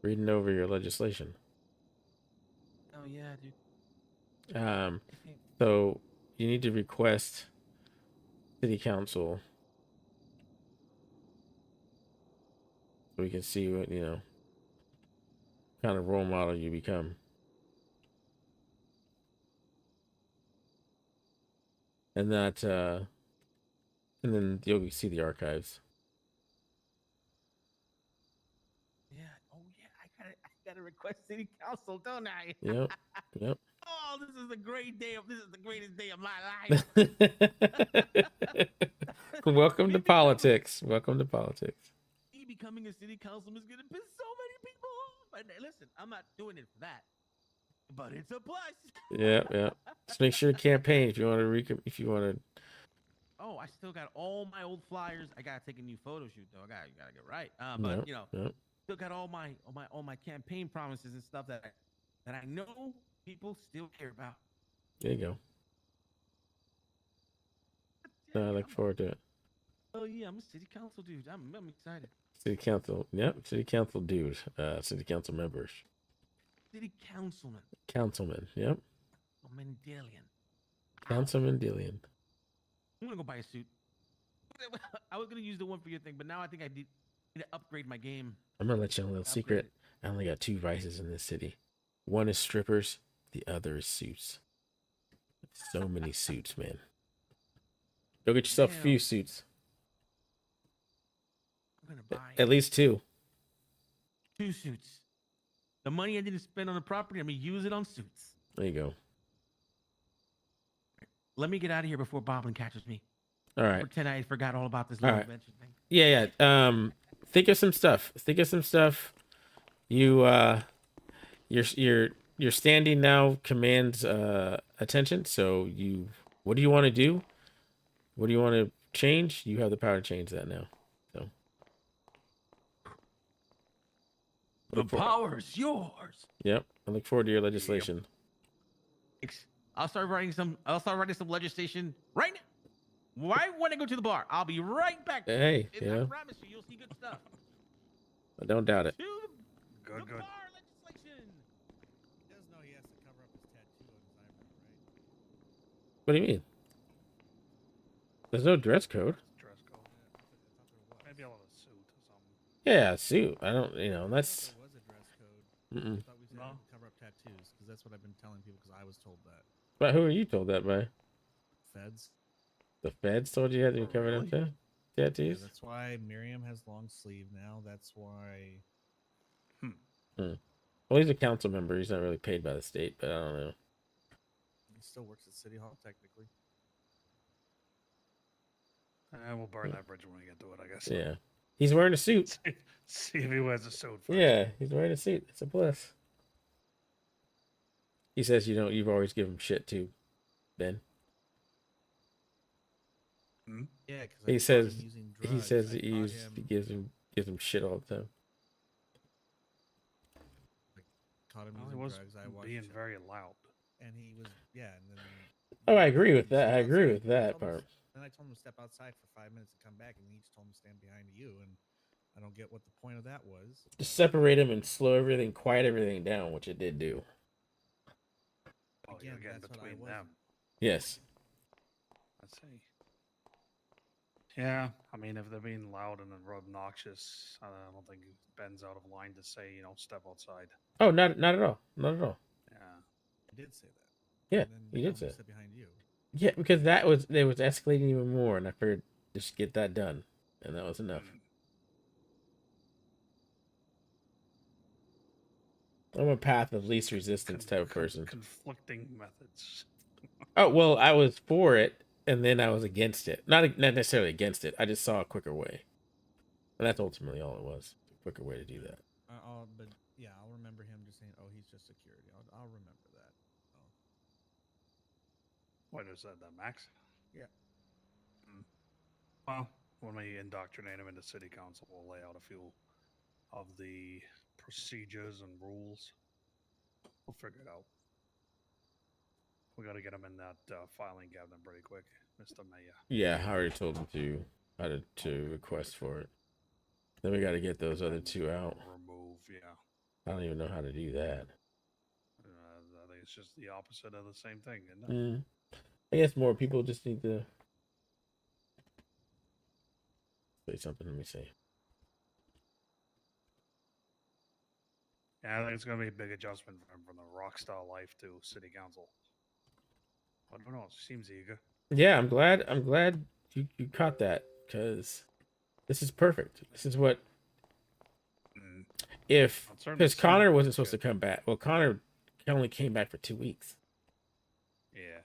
reading over your legislation. Oh yeah, dude. So you need to request city council so we can see what kind of role model you become. And that and then you'll see the archives. Yeah. Oh yeah. I gotta request city council, don't I? Yep. Oh, this is the greatest day of my life. Welcome to politics. Welcome to politics. Me becoming a city councilman is gonna piss so many people off. And listen, I'm not doing it for that. but it's a plus. Yeah, yeah. Just make sure to campaign if you want to if you want to. Oh, I still got all my old flyers. I gotta take a new photo shoot though. Gotta get right. Yep, But you know, yep. still got all my campaign promises and stuff that I know people still care about. There you go. No, I look forward to it. Oh yeah, I'm a city council dude. I'm excited. City council. Yep, city council dude. City council members. City councilman. Councilman. Yep. Mendelian. Councilman Dillian. I'm gonna go buy a suit. I was gonna use the one for your thing, but now I think I need to upgrade my game. I'm gonna let you know a little secret. I only got 2 vices in this city. One is strippers. The other is suits. So many suits, man. Go get yourself a few suits. I'm gonna buy At least 2. 2 suits. The money I didn't spend on the property, I'm gonna use it on suits. There you go. Let me get out of here before Boblin catches me. All right. Pretend I forgot all about this All little right. adventure thing. Yeah, yeah. Think of some stuff. You your standing now commands attention. So what do you want to do? What do you want to change? You have the power to change that now. So the power is yours. Yep. I look forward to your legislation. I'll start writing some legislation right now. Right when I go to the bar, I'll be right back. Hey, I yeah. promise you, you'll see good stuff. I don't doubt it. Good, good. Bar legislation. He does know he has to cover up his tattoo on his eyebrow, right? What do you mean? There's no dress code. Dress code. Maybe I'll have a suit or something. Yeah, suit. I don't. That's. There was a dress code. Mm-mm. I thought we said we could cover up tattoos because that's what I've been telling people because I was told that. But who are you told that by? Feds. The feds told you had to be covered up Yeah, tattoos. that's why Miriam has long sleeve now. That's why. Well, he's a council member. He's not really paid by the state, but I don't know. He still works at City Hall technically. And we'll burn that bridge when we get to it, I guess. Yeah, he's wearing a suit. See if he wears a suit first. Yeah, he's wearing a suit. It's a plus. He says you've always given him shit too, Ben. Yeah, because He says he gives him shit all the time. Caught him Well, using he was drugs. I watched being him. very loud. And he was, yeah, and then. Oh, I agree with he that. I stepped agree outside. with that I told him- part. Then I told him to step outside for 5 minutes and come back, and he just told him to stand behind you, and I don't get what the point of that was. Just separate him and slow everything, quiet everything down, which it did do. Oh, you're Again, getting that's what I between was. them. Yes. Let's see. Yeah, I mean, if they're being loud and obnoxious, I don't think Ben's out of line to say, step outside. Oh, not at all. Not at all. Yeah. I did say that. Yeah, And then he did told say him it. to step behind you. Yeah, because it was escalating even more, and I figured just get that done, and that was enough. I'm a path of least resistance type of person. Conflicting methods. Oh well, I was for it, and then I was against it. Not necessarily against it. I just saw a quicker way, and that's ultimately all it was. A quicker way to do that. But yeah, I'll remember him just saying, "Oh, he's just security." I'll remember that. What is that, Max? Yeah. Well, when we indoctrinate him into city council, we'll lay out a few of the procedures and rules. We'll figure it out. We got to get him in that filing cabinet pretty quick, Mr. Mayor. Yeah, I already told him how to request for it. Then we got to get those other 2 out. Remove, yeah. I don't even know how to do that. I think it's just the opposite of the same thing, isn't it? I guess more people just need to say something. Let me see. Yeah, I think it's going to be a big adjustment from the rock star life to city council. I don't know. Seems eager. Yeah, I'm glad you caught that, because this is perfect. This is what because Connor wasn't supposed to come back. Well, Connor only came back for 2 weeks. Yeah.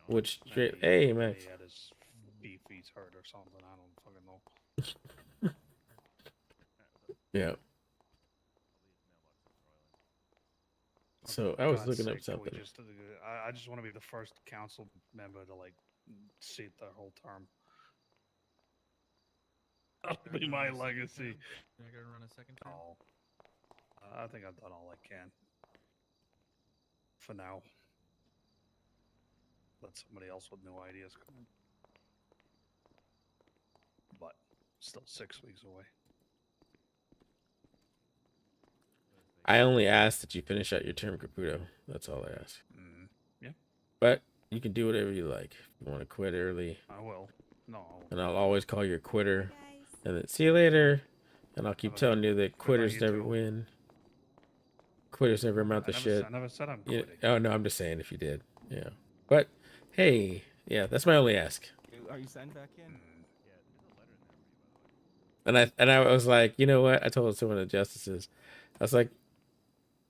Which Maybe hey Max. He had his feet hurt or something. I don't fucking know. Yeah. So I was God's looking up sake, can we something. just, I just want to be the first council member to like see it the whole term. That'll be my legacy. You're gonna run a second term? Oh, I think I've done all I can for now. Let somebody else with new ideas come in. But still 6 weeks away. I only ask that you finish out your term, Caputo. That's all I ask. Yeah. But you can do whatever you like. If you want to quit early, I will. No. and I'll always call you a quitter. And then see you later. And I'll keep telling you that quitters never win. Quitters never amount to shit. I never said I'm Yeah. quitting. Oh no, I'm just saying if you did. Yeah. But hey, yeah, that's my only ask. Are you signed back in? And I was like, you know what? I told some of the justices, I was like,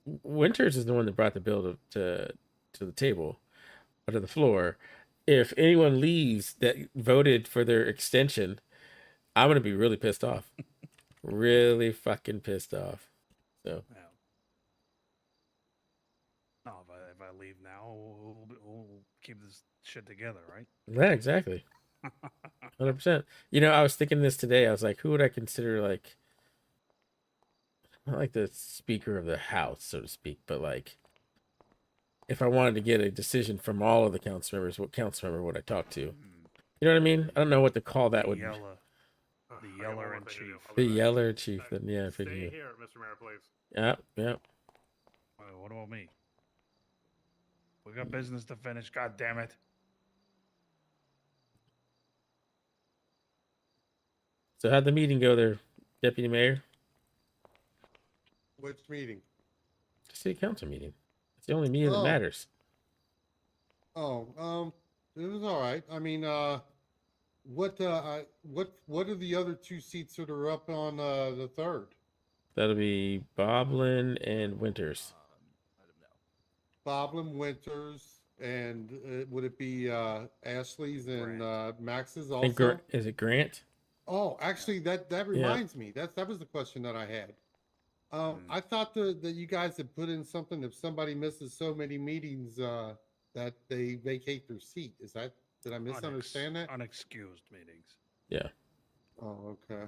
Winters is the one that brought the bill to the table or to the floor. If anyone leaves that voted for their extension, I'm gonna be really pissed off. Really fucking pissed off. So Yeah. No, if I leave now, we'll keep this shit together, right? yeah, exactly. 100%. You know, I was thinking this today. I was like, who would I consider like not like the Speaker of the House, so to speak, but like if I wanted to get a decision from all of the council members, what council member would I talk to? You know what I mean? I don't know what to call that would be. The yeller in chief. The yeller chief, then yeah, I Stay figure. here, Mr. Mayor, please. Yep, yep. What about me? We got business to finish. God damn it! So how'd the meeting go there, Deputy Mayor? Which meeting? The city council meeting. It's the only meeting that matters. Oh, it was all right. I mean, what are the other two seats that are up on the third? That'll be Boblin and Winters. Boblin, Winters, and would it be Ashley's and Max's also? And is it Grant? Oh, actually, that reminds me. That was the question that I had. I thought that you guys had put in something if somebody misses so many meetings that they vacate their seat. Did I misunderstand that? Unexcused meetings. Yeah. Oh, okay.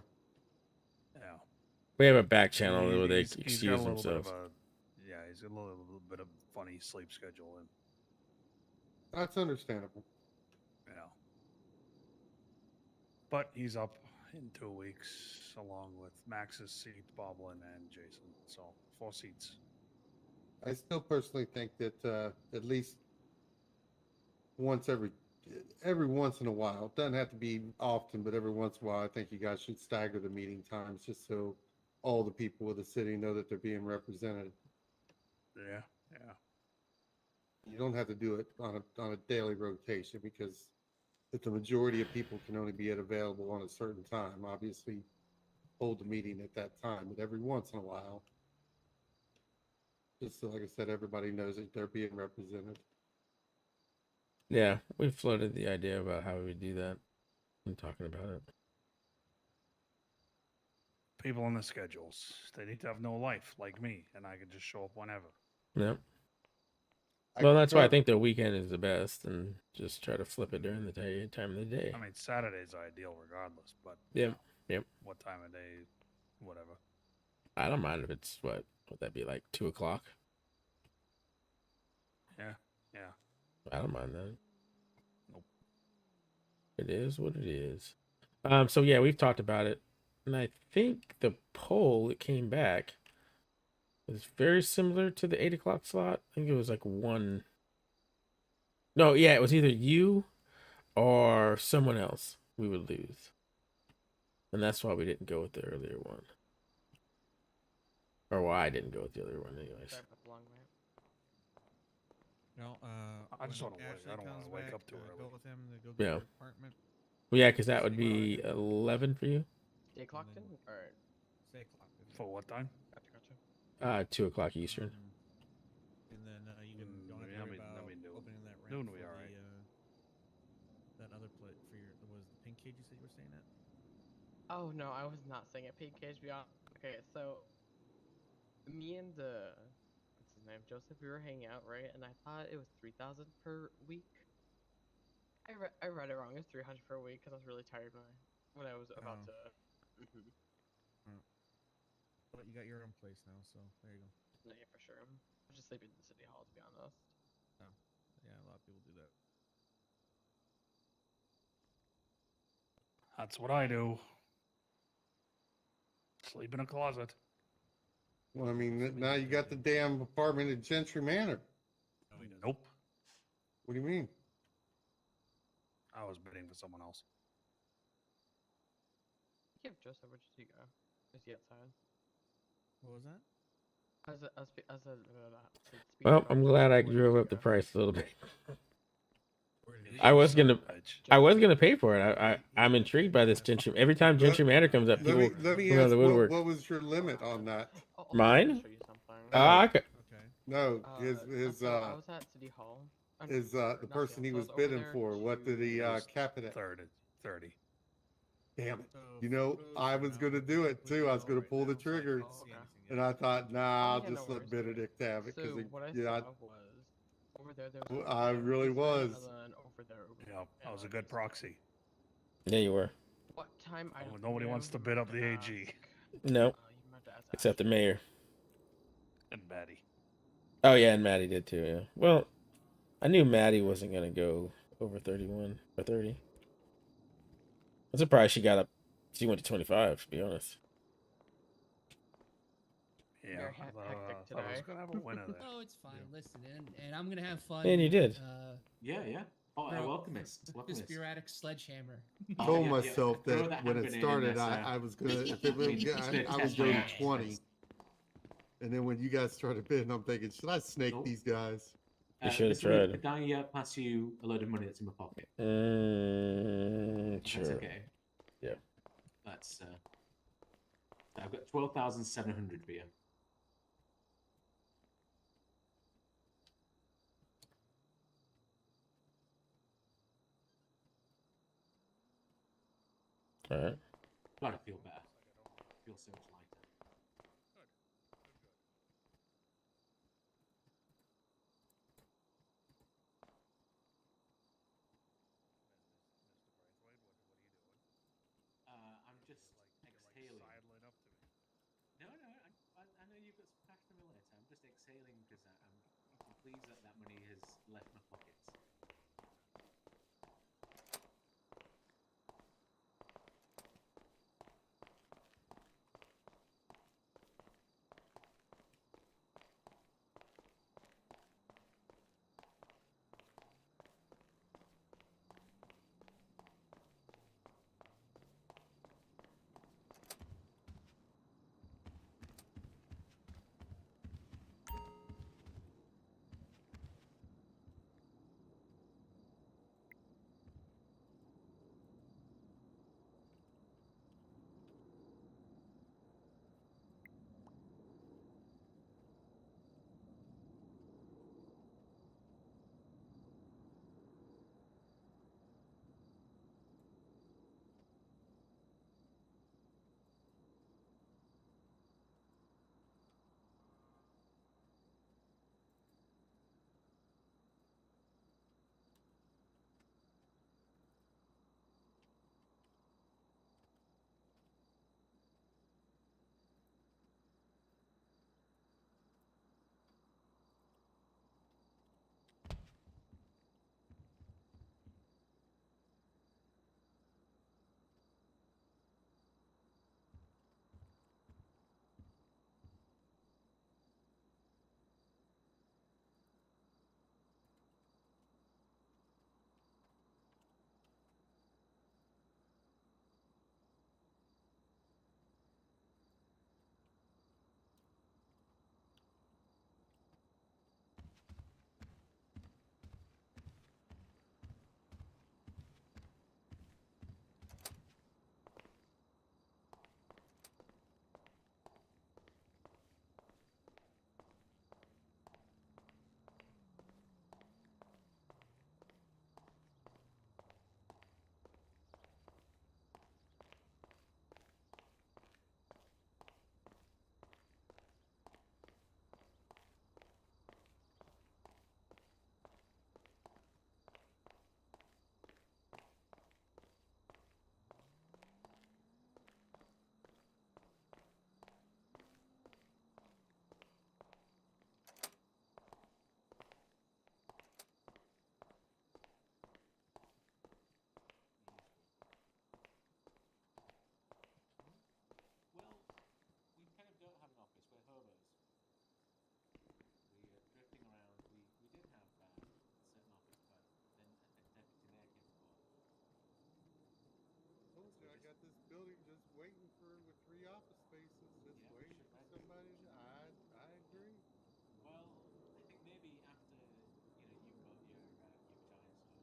Yeah. We have a back channel where they He's got a excuse little themselves. bit of he's got a little bit of funny sleep schedule and That's understandable. yeah. But he's up in 2 weeks along with Max's seat, Boblin, and Jason. So 4 seats. I still personally think that at least every once in a while, it doesn't have to be often, but every once in a while, I think you guys should stagger the meeting times just so all the people of the city know that they're being represented. Yeah, yeah. You don't have to do it on a daily rotation because if the majority of people can only be available on a certain time, obviously hold the meeting at that time. But every once in a while, just so, like I said, everybody knows that they're being represented. Yeah, we floated the idea about how we would do that. I'm talking about it. People on the schedules. They need to have no life like me, and I can just show up whenever. Yep. Well, that's why I think the weekend is the best, and just try to flip it during the time of the day. I mean, Saturday's ideal regardless, but Yep. Yep. what time of day, whatever. I don't mind if it's would that be like 2 o'clock? Yeah, yeah. I don't mind that. Nope. It is what it is. So yeah, we've talked about it, and I think the poll that came back was very similar to the 8 o'clock slot. I think it was like one. No, yeah, it was either you or someone else we would lose, and that's why we didn't go with the earlier one, or why I didn't go with the other one, anyways. No, I just when want to wait. Ashley I don't want comes to wake back, up too early. Go with him to go Yeah. get the apartment. Well, yeah, because that would be 11 for you. Stay clocked in, or Stay clocked in. For what time? Gotcha. 2 o'clock Eastern. And then you can don't have to worry about opening that ramp Noon for we all right. that other plate for your was the pink cage you said you were staying at. Oh no, I was not saying it. Pig cage beyond. Okay, so me and what's his name? Joseph. We were hanging out, right? And I thought it was 3,000 per week. I read it wrong. It's 300 per week because I was really tired when I was about Oh. to. But you got your own place now, so there you go. No, yeah, for sure. I'm just sleeping in the city hall, to be honest. Oh, yeah, a lot of people do that. That's what I do. Sleep in a closet. Well, I mean, now you got the damn apartment at Gentry Manor. Nope. What do you mean? I was bidding for someone else. Give Joseph, where'd you go? Is he outside? What was that? Well, I'm glad I drove up the price a little bit. I was gonna pay for it. I'm intrigued by this Gentry. Every time Gentry Manor comes up, people Let me come out of ask, the woodwork. what was your limit on that? Mine? No, No, his I was at City Hall. is the person he was bidding for. What did he cap it at? 30. Damn it! You know, I was gonna do it too. I was gonna pull the triggers, and I thought, nah, I'll just let Benedict have it because what I yeah, saw was over there. There was I really was. And then over there. Yeah, I was a good proxy. Yeah, you were. What time? I don't. Nobody wants to bid up the AG. No, you might have to ask except the mayor. And Maddie. Oh yeah, and Maddie did too. Yeah. Well, I knew Maddie wasn't gonna go over 31 or 30. I'm surprised she got up. She went to 25. To be honest. Yeah, Very I thought I was today. gonna have a winner there. Oh, it's fine. Listen, and I'm gonna have fun. And you did. Yeah. Oh, I welcome it. This sporadic sledgehammer. Told myself that when it started, I was gonna. If it was, I was going to 20. And then when you guys started bidding, I'm thinking, should I snake these guys? You should have Mr. Reed, tried. Could I pass you a load of money that's in my pocket? Sure. That's okay. Yeah. That's I've got 12,700 for you. All right. God, I feel better. I feel so much lighter. I'm just exhaling. No, I know you've got some cash for me later. I'm just exhaling because I'm pleased that that money has left my pockets. waiting for with 3 office spaces, just Yeah, we waiting should for rent it. somebody to. I agree. Well, I think maybe after you've got your vagina sorted out,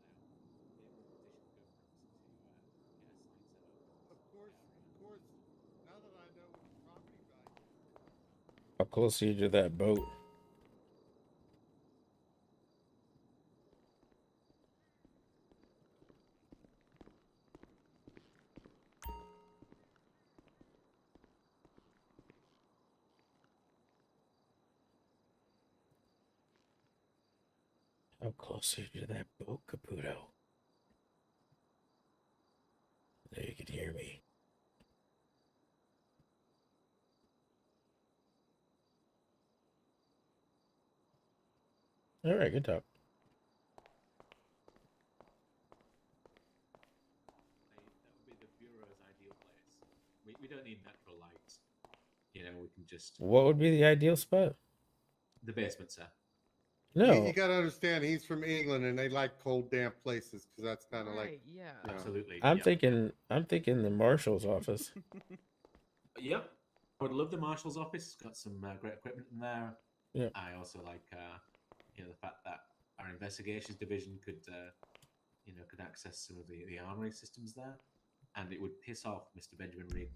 maybe we'll petition the government to get a sign set up in Of the course, area. of course. Now that I know what the property value is, How close are you to that boat? How close are you to that boat, Caputo? There you can hear me. All right, good talk. That would be the bureau's ideal place. We don't need natural light. We can just What would be the ideal spot? the basement, sir. you No, got to understand he's from England and they like cold, damp places because that's kind of like Right, yeah. Absolutely. I'm yeah. thinking the marshal's office. Yep. I would love the marshal's office. It's got some great equipment in there. Yeah. I also like the fact that our investigations division could access some of the armory systems there, and it would piss off Mr. Benjamin Reed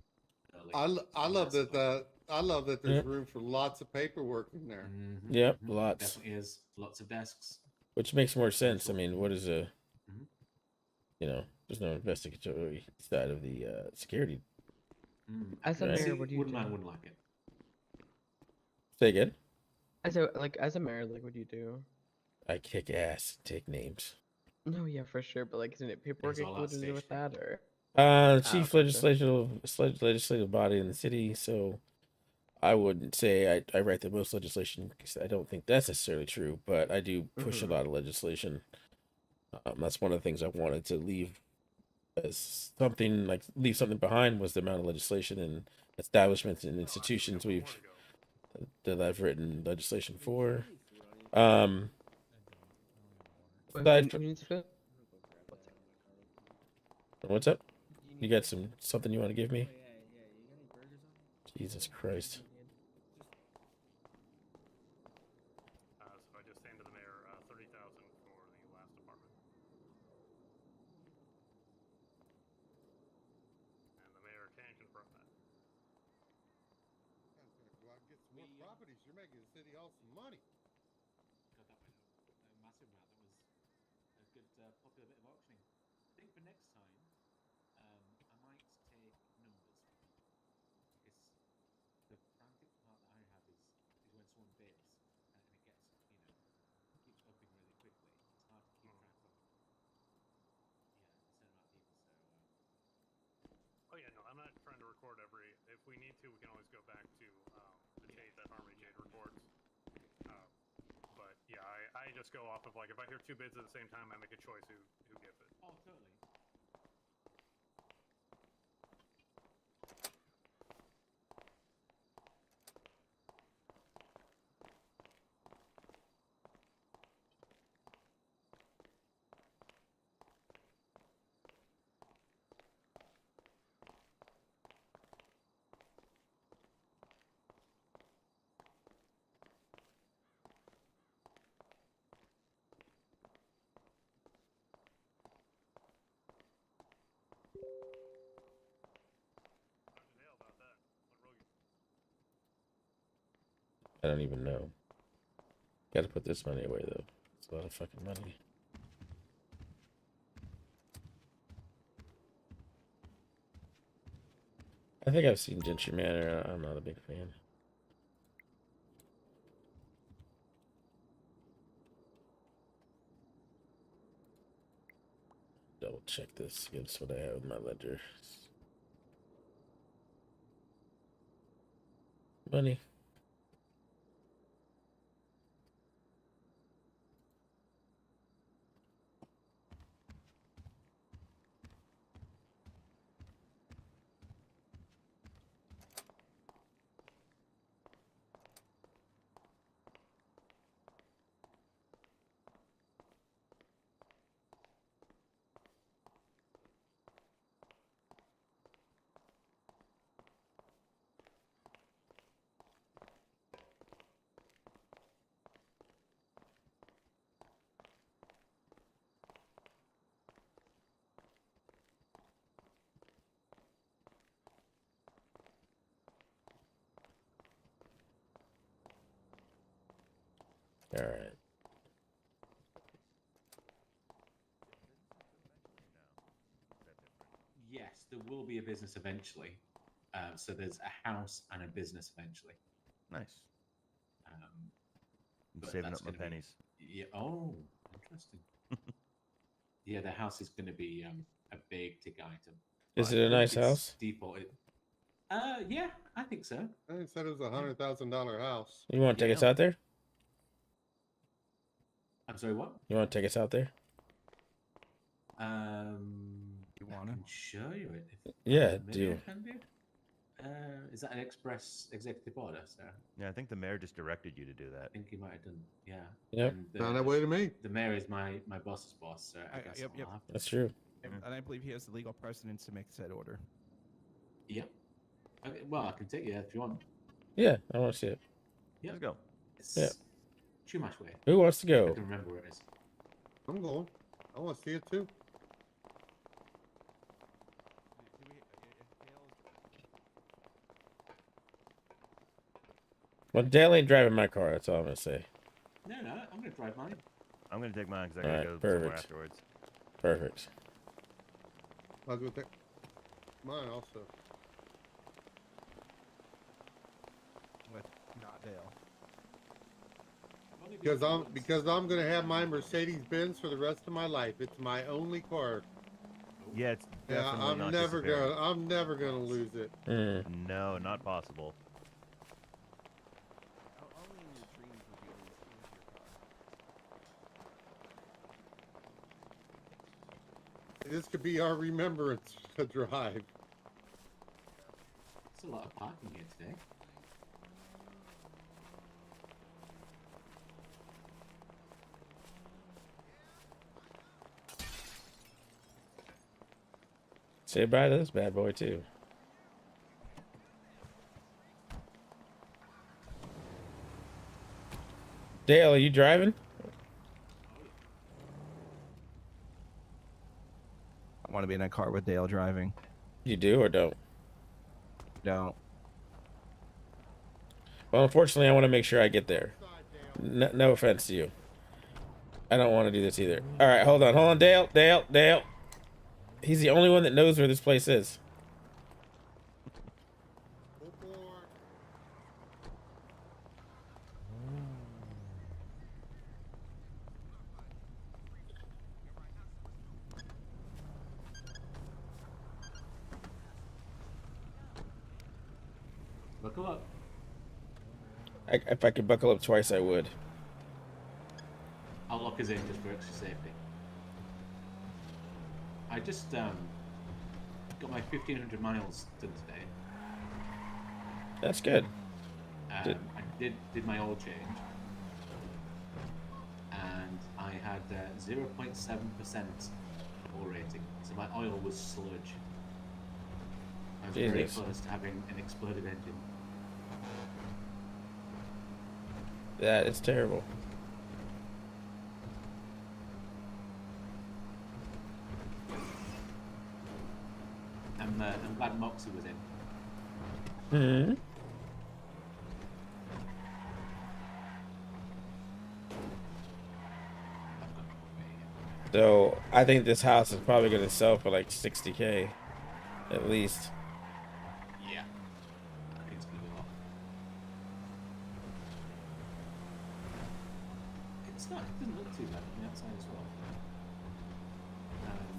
early. I love that. I love that there's Yeah. room for lots of paperwork in there. Yep, lots. Definitely is. Lots of desks. Which makes more sense. I mean, what is a, Mhm. There's no investigatory side of the security. As a Right. mayor, what do you do? Wouldn't like it. Say again. As a mayor, what do you do? I kick ass, take names. No, yeah, for sure. But isn't it paperwork It's all included outstation. with that, or? Chief Gotcha. legislative body in the city. So I wouldn't say I write the most legislation because I don't think that's necessarily true, but I do push a lot of legislation. That's one of the things I wanted to leave as something leave something behind was the amount of legislation and establishments and institutions that I've written legislation for. Aside from, what's up? You got something you want to give me? Jesus Christ. So I just say to the mayor, 30,000 for the last apartment. And the mayor can confirm that. I'm gonna go out and get some more properties. You're making the city hall some money. God, that went up a massive amount. That was a good popular bit of auctioning. I think for next time, I might take numbers from people because the frantic part that I have is when someone bids and it gets keeps upping really quickly. It's hard to keep track of a certain amount of people. So. Oh yeah, no, I'm not trying to record every. If we need to, we can always go back to the Jade that Harmony Jade records. But yeah, I just go off of if I hear 2 bids at the same time, I make a choice who gets it. Oh, totally. I don't even know. Got to put this money away though. It's a lot of fucking money. I think I've seen Gentry Manor. I'm not a big fan. Double check this against what I have in my ledger. Money. All right. Yes, there will be a business eventually. So there's a house and a business eventually. Nice. Um, I'm but saving that's up my gonna be- pennies. Yeah. Oh, interesting. Yeah, the house is going to be a big ticket item. Is But it I a think nice it's house? Defaulted. Yeah, I think so. I said it was $100,000 house. You want to take us out there? I'm sorry, what? You want to take us out there? You want to show you it? If, Yeah, maybe do. I can do. Is that an express executive order, sir? Yeah, I think the mayor just directed you to do that. I think he might have done. Yeah. Yep. And Sound that way to me. The mayor is my boss's boss, so I guess Yep, I'll yep. have to. That's true. And I believe he has the legal precedence to make said order. Yep. Okay, well, I can take you there if you want. Yeah, I want to see it. Yeah. Let's go. It's Yeah. too much way. Who wants to I go? can remember where it is. I'm going. I want to see it too. Well, Dale ain't driving my car. That's all I'm gonna say. No, I'm going to drive mine. I'm gonna take mine because I All gotta right, go somewhere perfect. afterwards. Perfect. I was going to take mine also. With not Dale. Because I'm going to have my Mercedes Benz for the rest of my life. It's my only car. Yeah, it's Yeah, definitely I'm not never disappearing. gonna. I'm never gonna lose it. No, not possible. Only in your dreams would you lose your car. This could be our remembrance drive. It's a lot of parking here today. Say bye to this bad boy too. Dale, are you driving? I want to be in a car with Dale driving. You do or don't? Don't. Well, unfortunately, I want to make sure I get there. No offense to you. I don't want to do this either. All right, hold on, Dale. He's the only one that knows where this place is. Buckle up. If I could buckle up twice, I would. I'll lock us in just for extra safety. I just got my 1,500 miles done today. That's good. I did my oil change, and I had 0.7% oil rating, so my oil was sludge. I was very Jesus. close to having an exploded engine. That is terrible. I'm glad Moxie was in. Hmm. So I think this house is probably gonna sell for like 60K, at least. Yeah. I think it's gonna be a lot. It's not. It doesn't look too bad from the outside as well.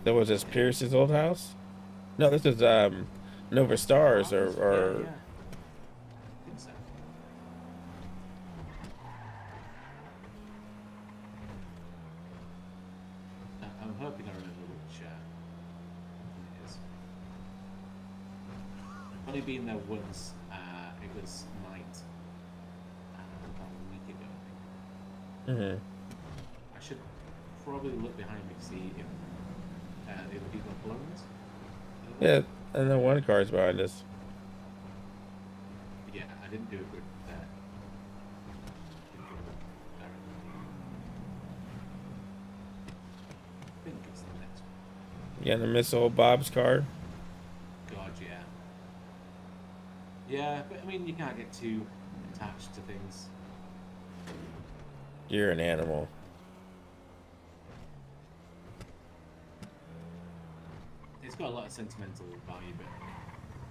That was this Pierce's old house? No, this is Nova Stars or Yeah. I think so. I'm hoping I remember which one it is. I've only been there once. It was night. About a week ago, I think. Mhm. I should probably look behind me to see if the other people are following us. Yeah, and then one car's behind us. Yeah, I didn't do a good I think it's the next one. Yeah, the Miss Old Bob's car. God, yeah. Yeah, but I mean, you can't get too attached to things. You're an animal. It's got a lot of sentimental value, but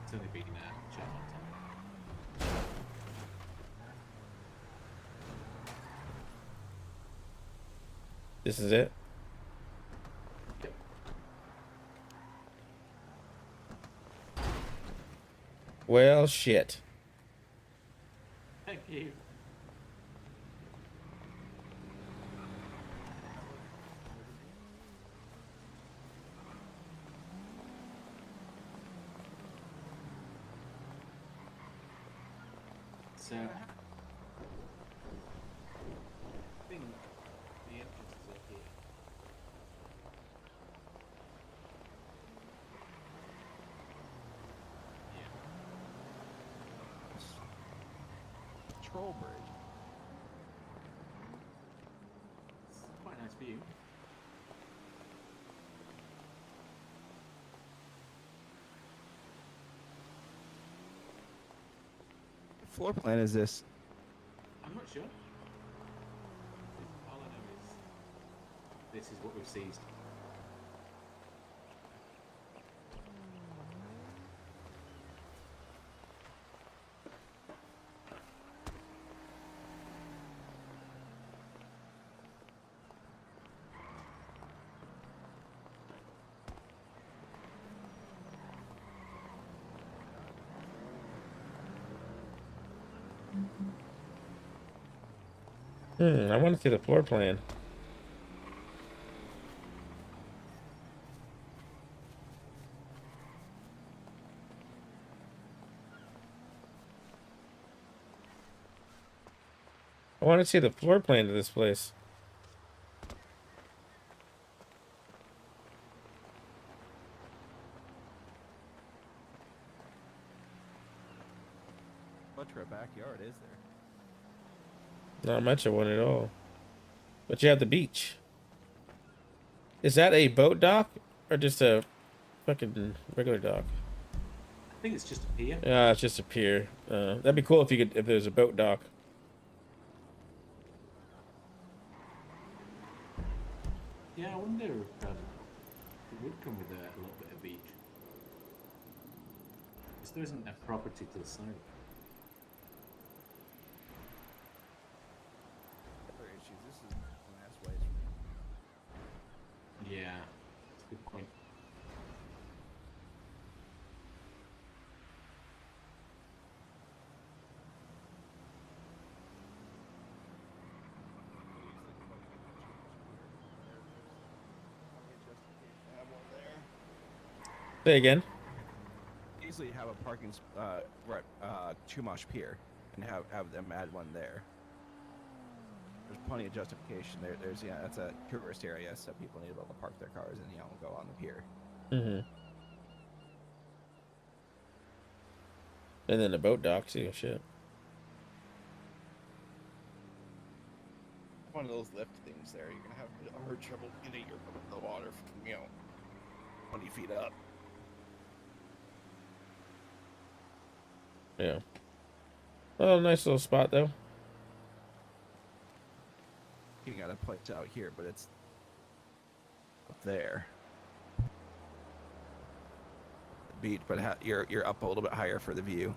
it's only been shot one time. This is it? Yep. Well, shit. Thank you. So, I think the entrance is up here. Troll bridge. It's quite a nice view. What floor plan is this? I'm not sure. All I know is this is what we've seized. I want to see the floor plan. I want to see the floor plan to this place. Much for a backyard, is there? Not much of one at all. But you have the beach. Is that a boat dock or just a fucking regular dock? I think it's just a pier. Yeah, it's just a pier. That'd be cool if you could, if there's a boat dock. Yeah, I wonder if it would come with a little bit of beach. Because there isn't a property to the side of it. Other issues. This is last ways. Yeah, that's a good point. Say again. Easily have a parking Chumash Pier and have them add one there. There's plenty of justification there. There's that's a tourist area, so people need to be able to park their cars and go on the pier. And then the boat dock too. Shit. One of those lift things there, you're gonna have hard trouble getting your boat in the water from 20 feet up. Yeah. Oh, nice little spot though. You got a place out here, but it's up there. The beach, but you're up a little bit higher for the view.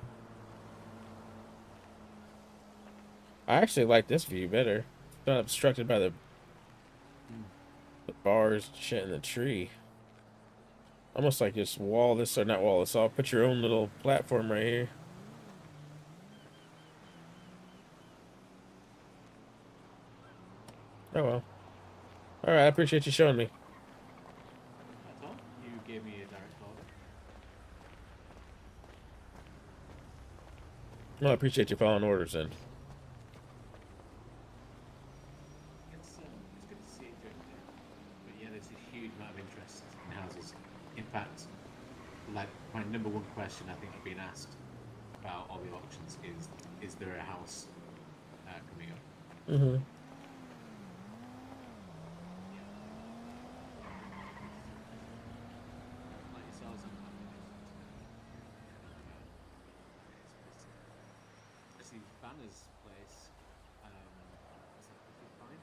I actually like this view better. It's not obstructed by the bars, shit, in the tree. Almost like just wall this, or not wall this off. Put your own little platform right here. Oh well. Alright, I appreciate you showing me. That's all. You gave me a direct order. Well, I appreciate you following orders then. It's good to see it during the day. But yeah, there's a huge amount of interest in houses. In fact, like my number one question I think I've been asked about all the auctions is there a house coming up? Like yourselves, I see Banner's place. Is that 55?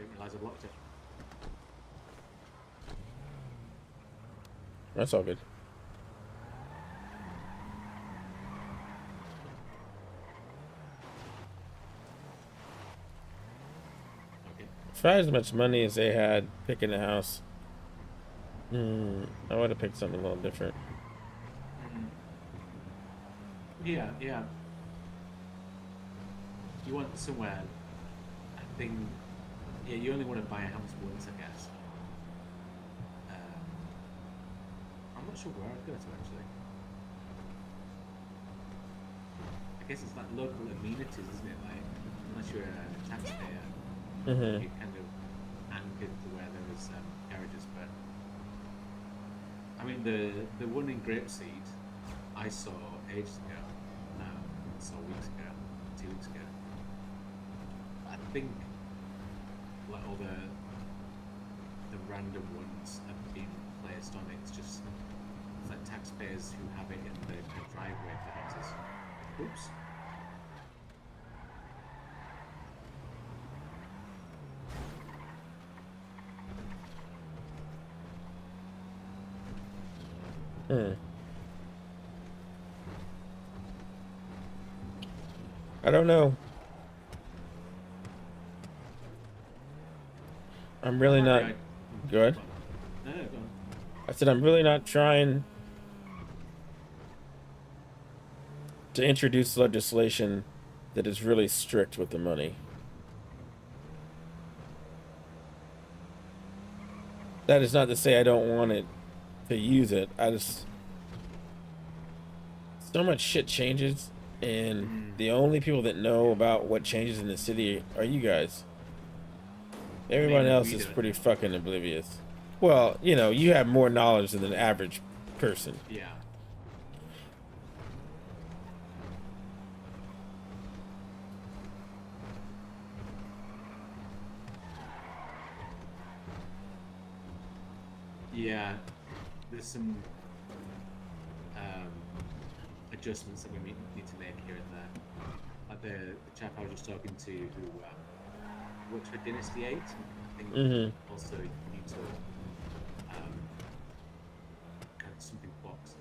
didn't realise I'd locked it. That's all good. Okay. If I had as much money as they had picking a house, I would have picked something a little different. Yeah, yeah. You want somewhere, I think, yeah, you only want to buy a house once, I guess. I'm not sure where I'd go to, actually. I guess it's like local amenities, isn't it? Like, unless you're a taxpayer, you're kind of anchored to where there is garages. But I mean, the one in Grapeseed, I saw ages ago. I saw weeks ago, 2 weeks ago. I think like all the random ones have been placed on it. It's like taxpayers who have it in the driveway of the houses. Oops. I don't know. I'm really not good. No, go on. I said I'm really not trying to introduce legislation that is really strict with the money. That is not to say I don't want it to use it. I just so much shit changes, and the only people that know about what changes in the city are you guys. Everyone else is pretty fucking oblivious. Well, you know, you have more knowledge than the average person. Yeah. Yeah, there's some adjustments that we need to make here and there. Like the chap I was just talking to who works for Dynasty 8, I think also Utah, kind of something Fox.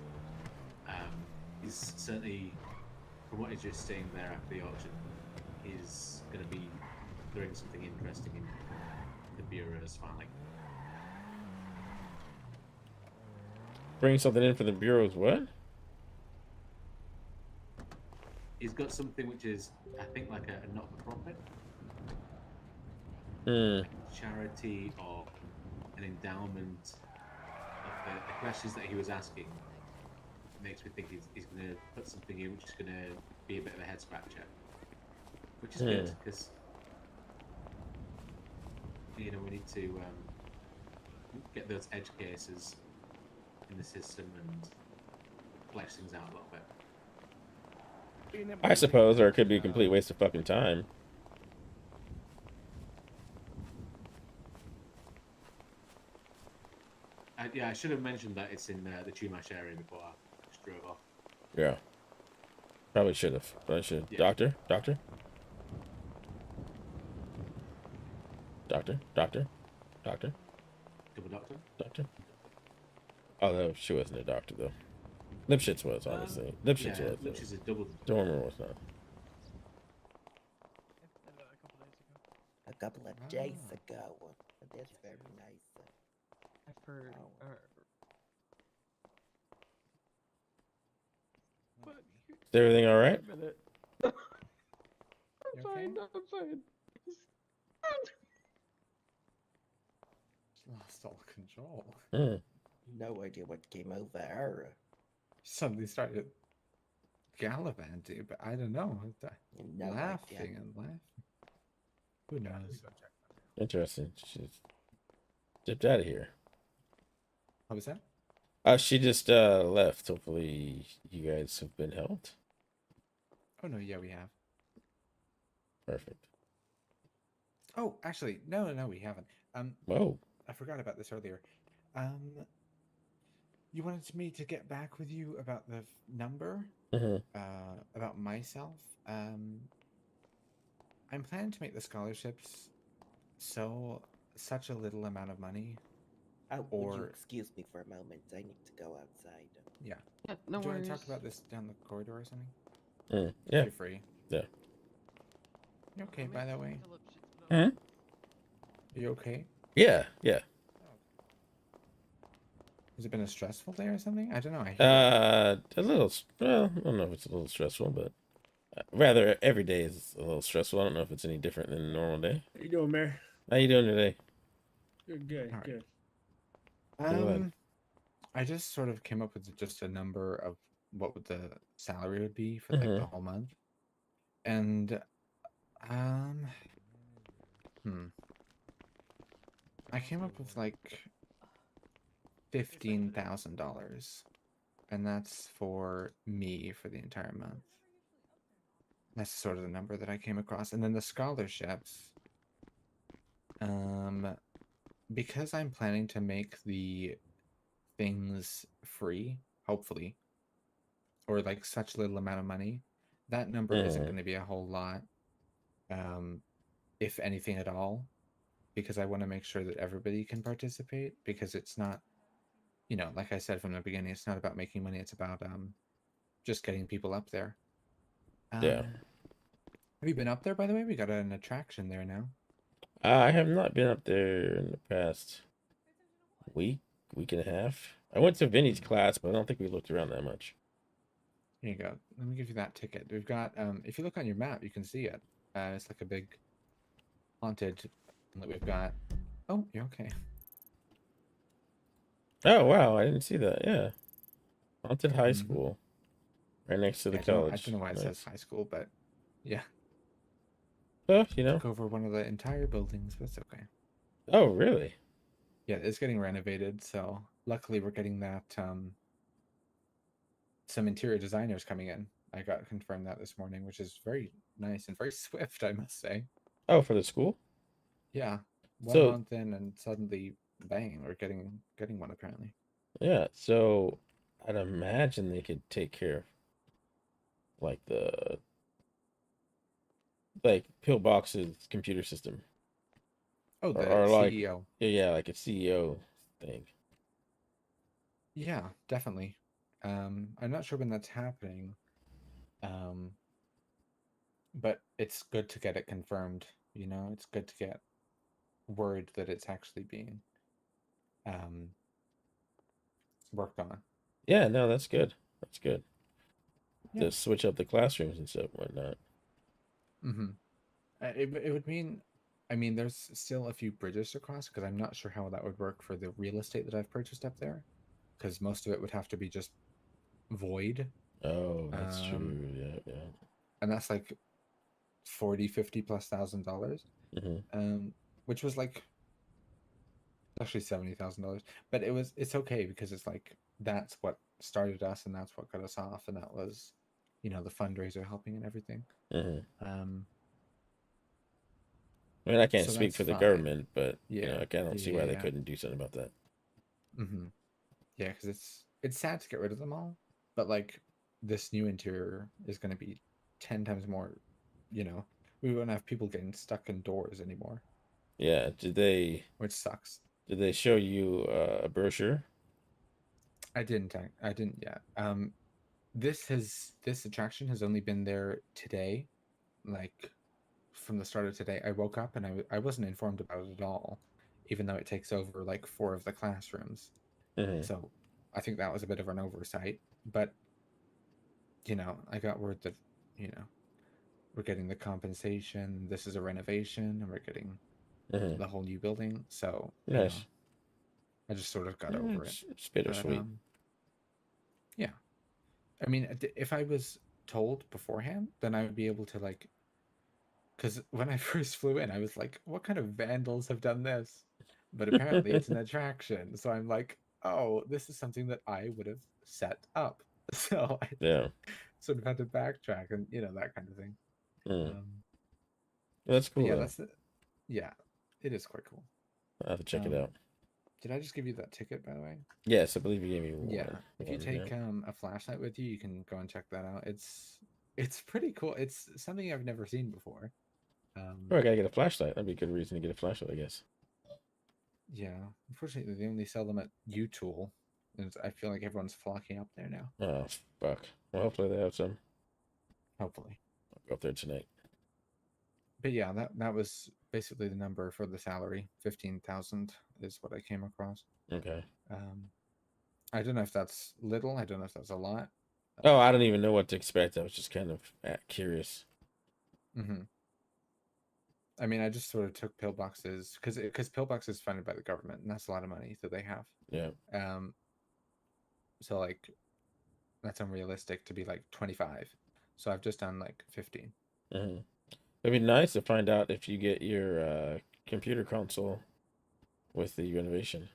He's certainly, from what he's just saying there after the auction, is going to be throwing something interesting in the bureaus finally. Bring something in for the bureaus, what? He's got something which is, I think, like a not-for-profit. Like a charity or an endowment. Like the questions that he was asking makes me think he's going to put something in which is going to be a bit of a head-scratcher. Which is good, because, you know, we need to get those edge cases in the system and flesh things out a little bit. I suppose, or it could be a complete waste of fucking time. Yeah, I should have mentioned that it's in the Chumash area before I just drove off. Yeah. Probably should have. But I should. Yeah. Doctor? Doctor? Doctor? Doctor? Doctor? Double doctor? Doctor? Oh, no, she wasn't a doctor, though. Lipschitz was, honestly. Lipschitz was. Lipschitz is a double. Dormer was not. A couple of days ago. That's very nice. I've heard. Is everything all right? I'm fine. I'm fine. Lost all control. No idea what came over her. Suddenly started gallivanting, but I don't know. No laughing idea. and laughing. Who knows? Interesting. She dipped out of here. What was that? She just left. Hopefully you guys have been helped. Oh no, yeah, we have. Perfect. Oh, actually, no, we haven't. Whoa. I forgot about this earlier. You wanted me to get back with you about the number? About myself? I'm planning to make the scholarships such a little amount of money. Would you Or excuse me for a moment? I need to go outside. yeah. Yeah, no Do you want to worries. talk about this down the corridor or something? Yeah. If you're free. Yeah. You okay, by the way? Hmm? Are you okay? Yeah. Yeah. Has it been a stressful day or something? I don't know. I hear A little. Well, I don't know if it's a little stressful, but rather every day is a little stressful. I don't know if it's any different than a normal day. How you doing, Mayor? How you doing today? Good, good, All right. good. Good. I just sort of came up with just a number of what would the salary would be for like the whole month. And I came up with like $15,000. And that's for me for the entire month. That's sort of the number that I came across. And then the scholarships, because I'm planning to make the things free, hopefully, or like such little amount of money, that number isn't going to be a whole lot, if anything at all, because I want to make sure that everybody can participate, because it's not, you know, like I said from the beginning, it's not about making money, it's about just getting people up there. Yeah. Have you been up there, by the way? We got an attraction there now. I have not been up there in the past week and a half. I went to Vinny's class, but I don't think we looked around that much. Here you go. Let me give you that ticket. We've got, if you look on your map, you can see it. It's like a big haunted that we've got. Oh, you're okay. Oh, wow. I didn't see that. Yeah. Haunted High School. Right next to the college. I don't know why it says high school, but yeah. Oh, you know. Took over one of the entire buildings, but it's okay. Oh, really? Yeah, it's getting renovated, so luckily we're getting that, some interior designers coming in. I got confirmed that this morning, which is very nice and very swift, I must say. Oh, for the school? Yeah. 1 month in and suddenly bang, we're getting one apparently. Yeah, so I'd imagine they could take care of like the Pillbox's computer system. Oh, the or like, CEO. Yeah, like a CEO thing. Yeah, definitely. I'm not sure when that's happening. But it's good to get it confirmed, you know, it's good to get word that it's actually being worked on. Yeah, no, that's good. That's good. Yeah. To switch up the classrooms and stuff, whatnot. It would mean, I mean, there's still a few bridges to cross because I'm not sure how that would work for the real estate that I've purchased up there, because most of it would have to be just void. Oh, that's true. Yeah, yeah. And that's like 50 plus $1,000. Which was like actually $70,000, but it's okay because it's like that's what started us and that's what got us off, and that was, you know, the fundraiser helping and everything. I mean, I can't so speak for the fine. government, but Yeah, you know, I don't see why they couldn't do something about that. Yeah, because it's sad to get rid of them all, but like this new interior is going to be 10 times more. You know, we won't have people getting stuck indoors anymore. Yeah, Which sucks. Did they show you a brochure? I didn't yet. This attraction has only been there today, like from the start of today. I woke up and I wasn't informed about it at all, even though it takes over like 4 of the classrooms. So I think that was a bit of an oversight, but you know, I got word that, you know, we're getting the compensation, this is a renovation, and we're getting the whole new building. So you know, I just sort of got over it. It's bittersweet. Yeah. I mean, if I was told beforehand, then I would be able to like, because when I first flew in, I was like, what kind of vandals have done this? But apparently it's an attraction. So I'm like, oh, this is something that I would have set up. So I sort of had to backtrack and, you know, that kind of thing. That's cool. Yeah, that's it. Yeah, it is quite cool. I'll have to check it out. Did I just give you that ticket, by the way? Yes, I believe you gave me one. Yeah, if you take a flashlight with you, you can go and check that out. It's pretty cool. It's something I've never seen before. Oh, I gotta get a flashlight. That'd be a good reason to get a flashlight, I guess. Yeah, unfortunately, they only sell them at U-Tool, and I feel like everyone's flocking up there now. Oh, fuck. Well, hopefully they have some. Hopefully. I'll go up there tonight. But yeah, that was basically the number for the salary. 15,000 is what I came across. Okay. I don't know if that's little. I don't know if that's a lot. Oh, I don't even know what to expect. I was just kind of curious. Mm-hmm. I mean, I just sort of took pillboxes because pillbox is funded by the government, and that's a lot of money that they have. Yeah. So like, that's unrealistic to be like 25. So I've just done like 15. Mm-hmm. It'd be nice to find out if you get your computer console with the renovation.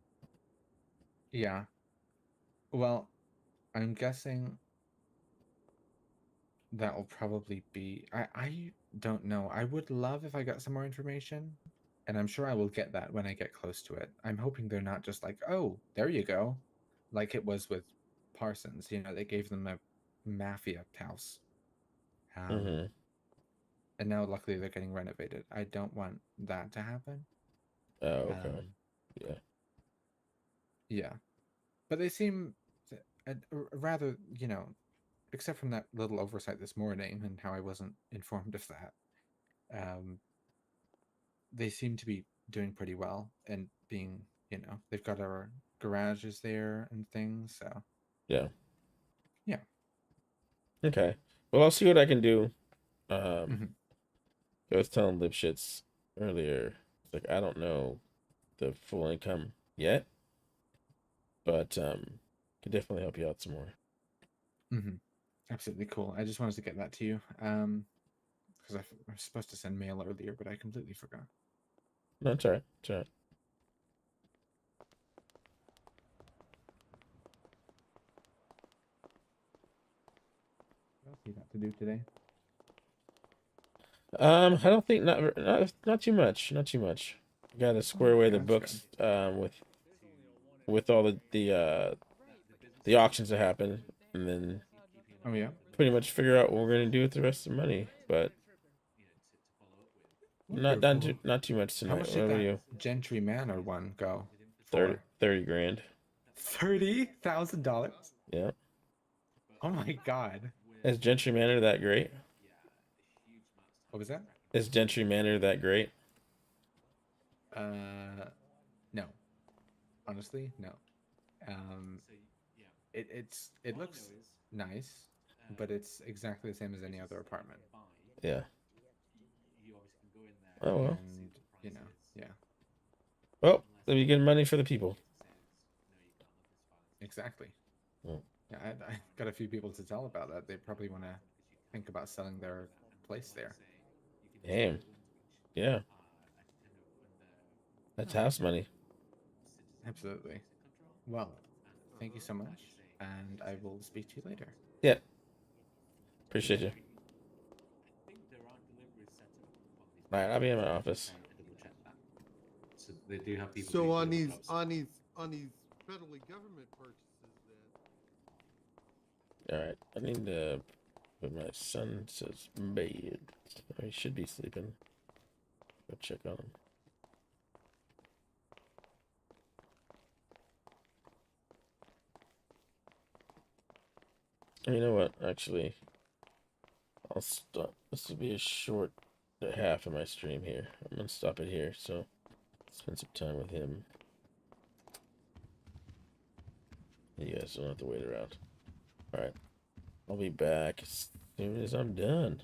Yeah. Well, I'm guessing that will probably be. I don't know. I would love if I got some more information, and I'm sure I will get that when I get close to it. I'm hoping they're not just like, oh, there you go, like it was with Parsons. You know, they gave them a mafia house. Mm-hmm. And now luckily they're getting renovated. I don't want that to happen. Oh, okay. Yeah. Yeah. But they seem rather, you know, except from that little oversight this morning and how I wasn't informed of that, they seem to be doing pretty well and being, you know, they've got our garages there and things. So, Yeah. Yeah. Okay. Well, I'll see what I can do. Mhm. I was telling Lipschitz earlier, like, I don't know the full income yet, but can definitely help you out some more. Absolutely cool. I just wanted to get that to you. Because I was supposed to send mail earlier, but I completely forgot. No, it's all right. It's all right. What else you got to do today? I don't think not too much. Not too much. Got to square away the books with all the auctions that happen, and then Oh yeah, pretty much figure out what we're gonna do with the rest of the money. But not too much tonight. How much What did about that you? Gentry Manor one go? 30 grand. $30,000. Yeah. Oh my god. Is Gentry Manor that great? What was that? Is Gentry Manor that great? No. Honestly, no. It looks nice, but it's exactly the same as any other apartment. Yeah. Oh well. And you know, yeah. Well, then you get money for the people. Exactly. Mm. Yeah, I got a few people to tell about that. They probably want to think about selling their place there. Damn. Yeah. That's house money. Absolutely. Well, thank you so much, and I will speak to you later. Yeah. Appreciate you. All right, I'll be in my office. So they do have people. So on these federally government purchases, then. All right, I need to put my son to bed. He should be sleeping. Go check on him. You know what? Actually, I'll stop. This will be a short half of my stream here. I'm gonna stop it here, so spend some time with him. You guys don't have to wait around. All right, I'll be back as soon as I'm done.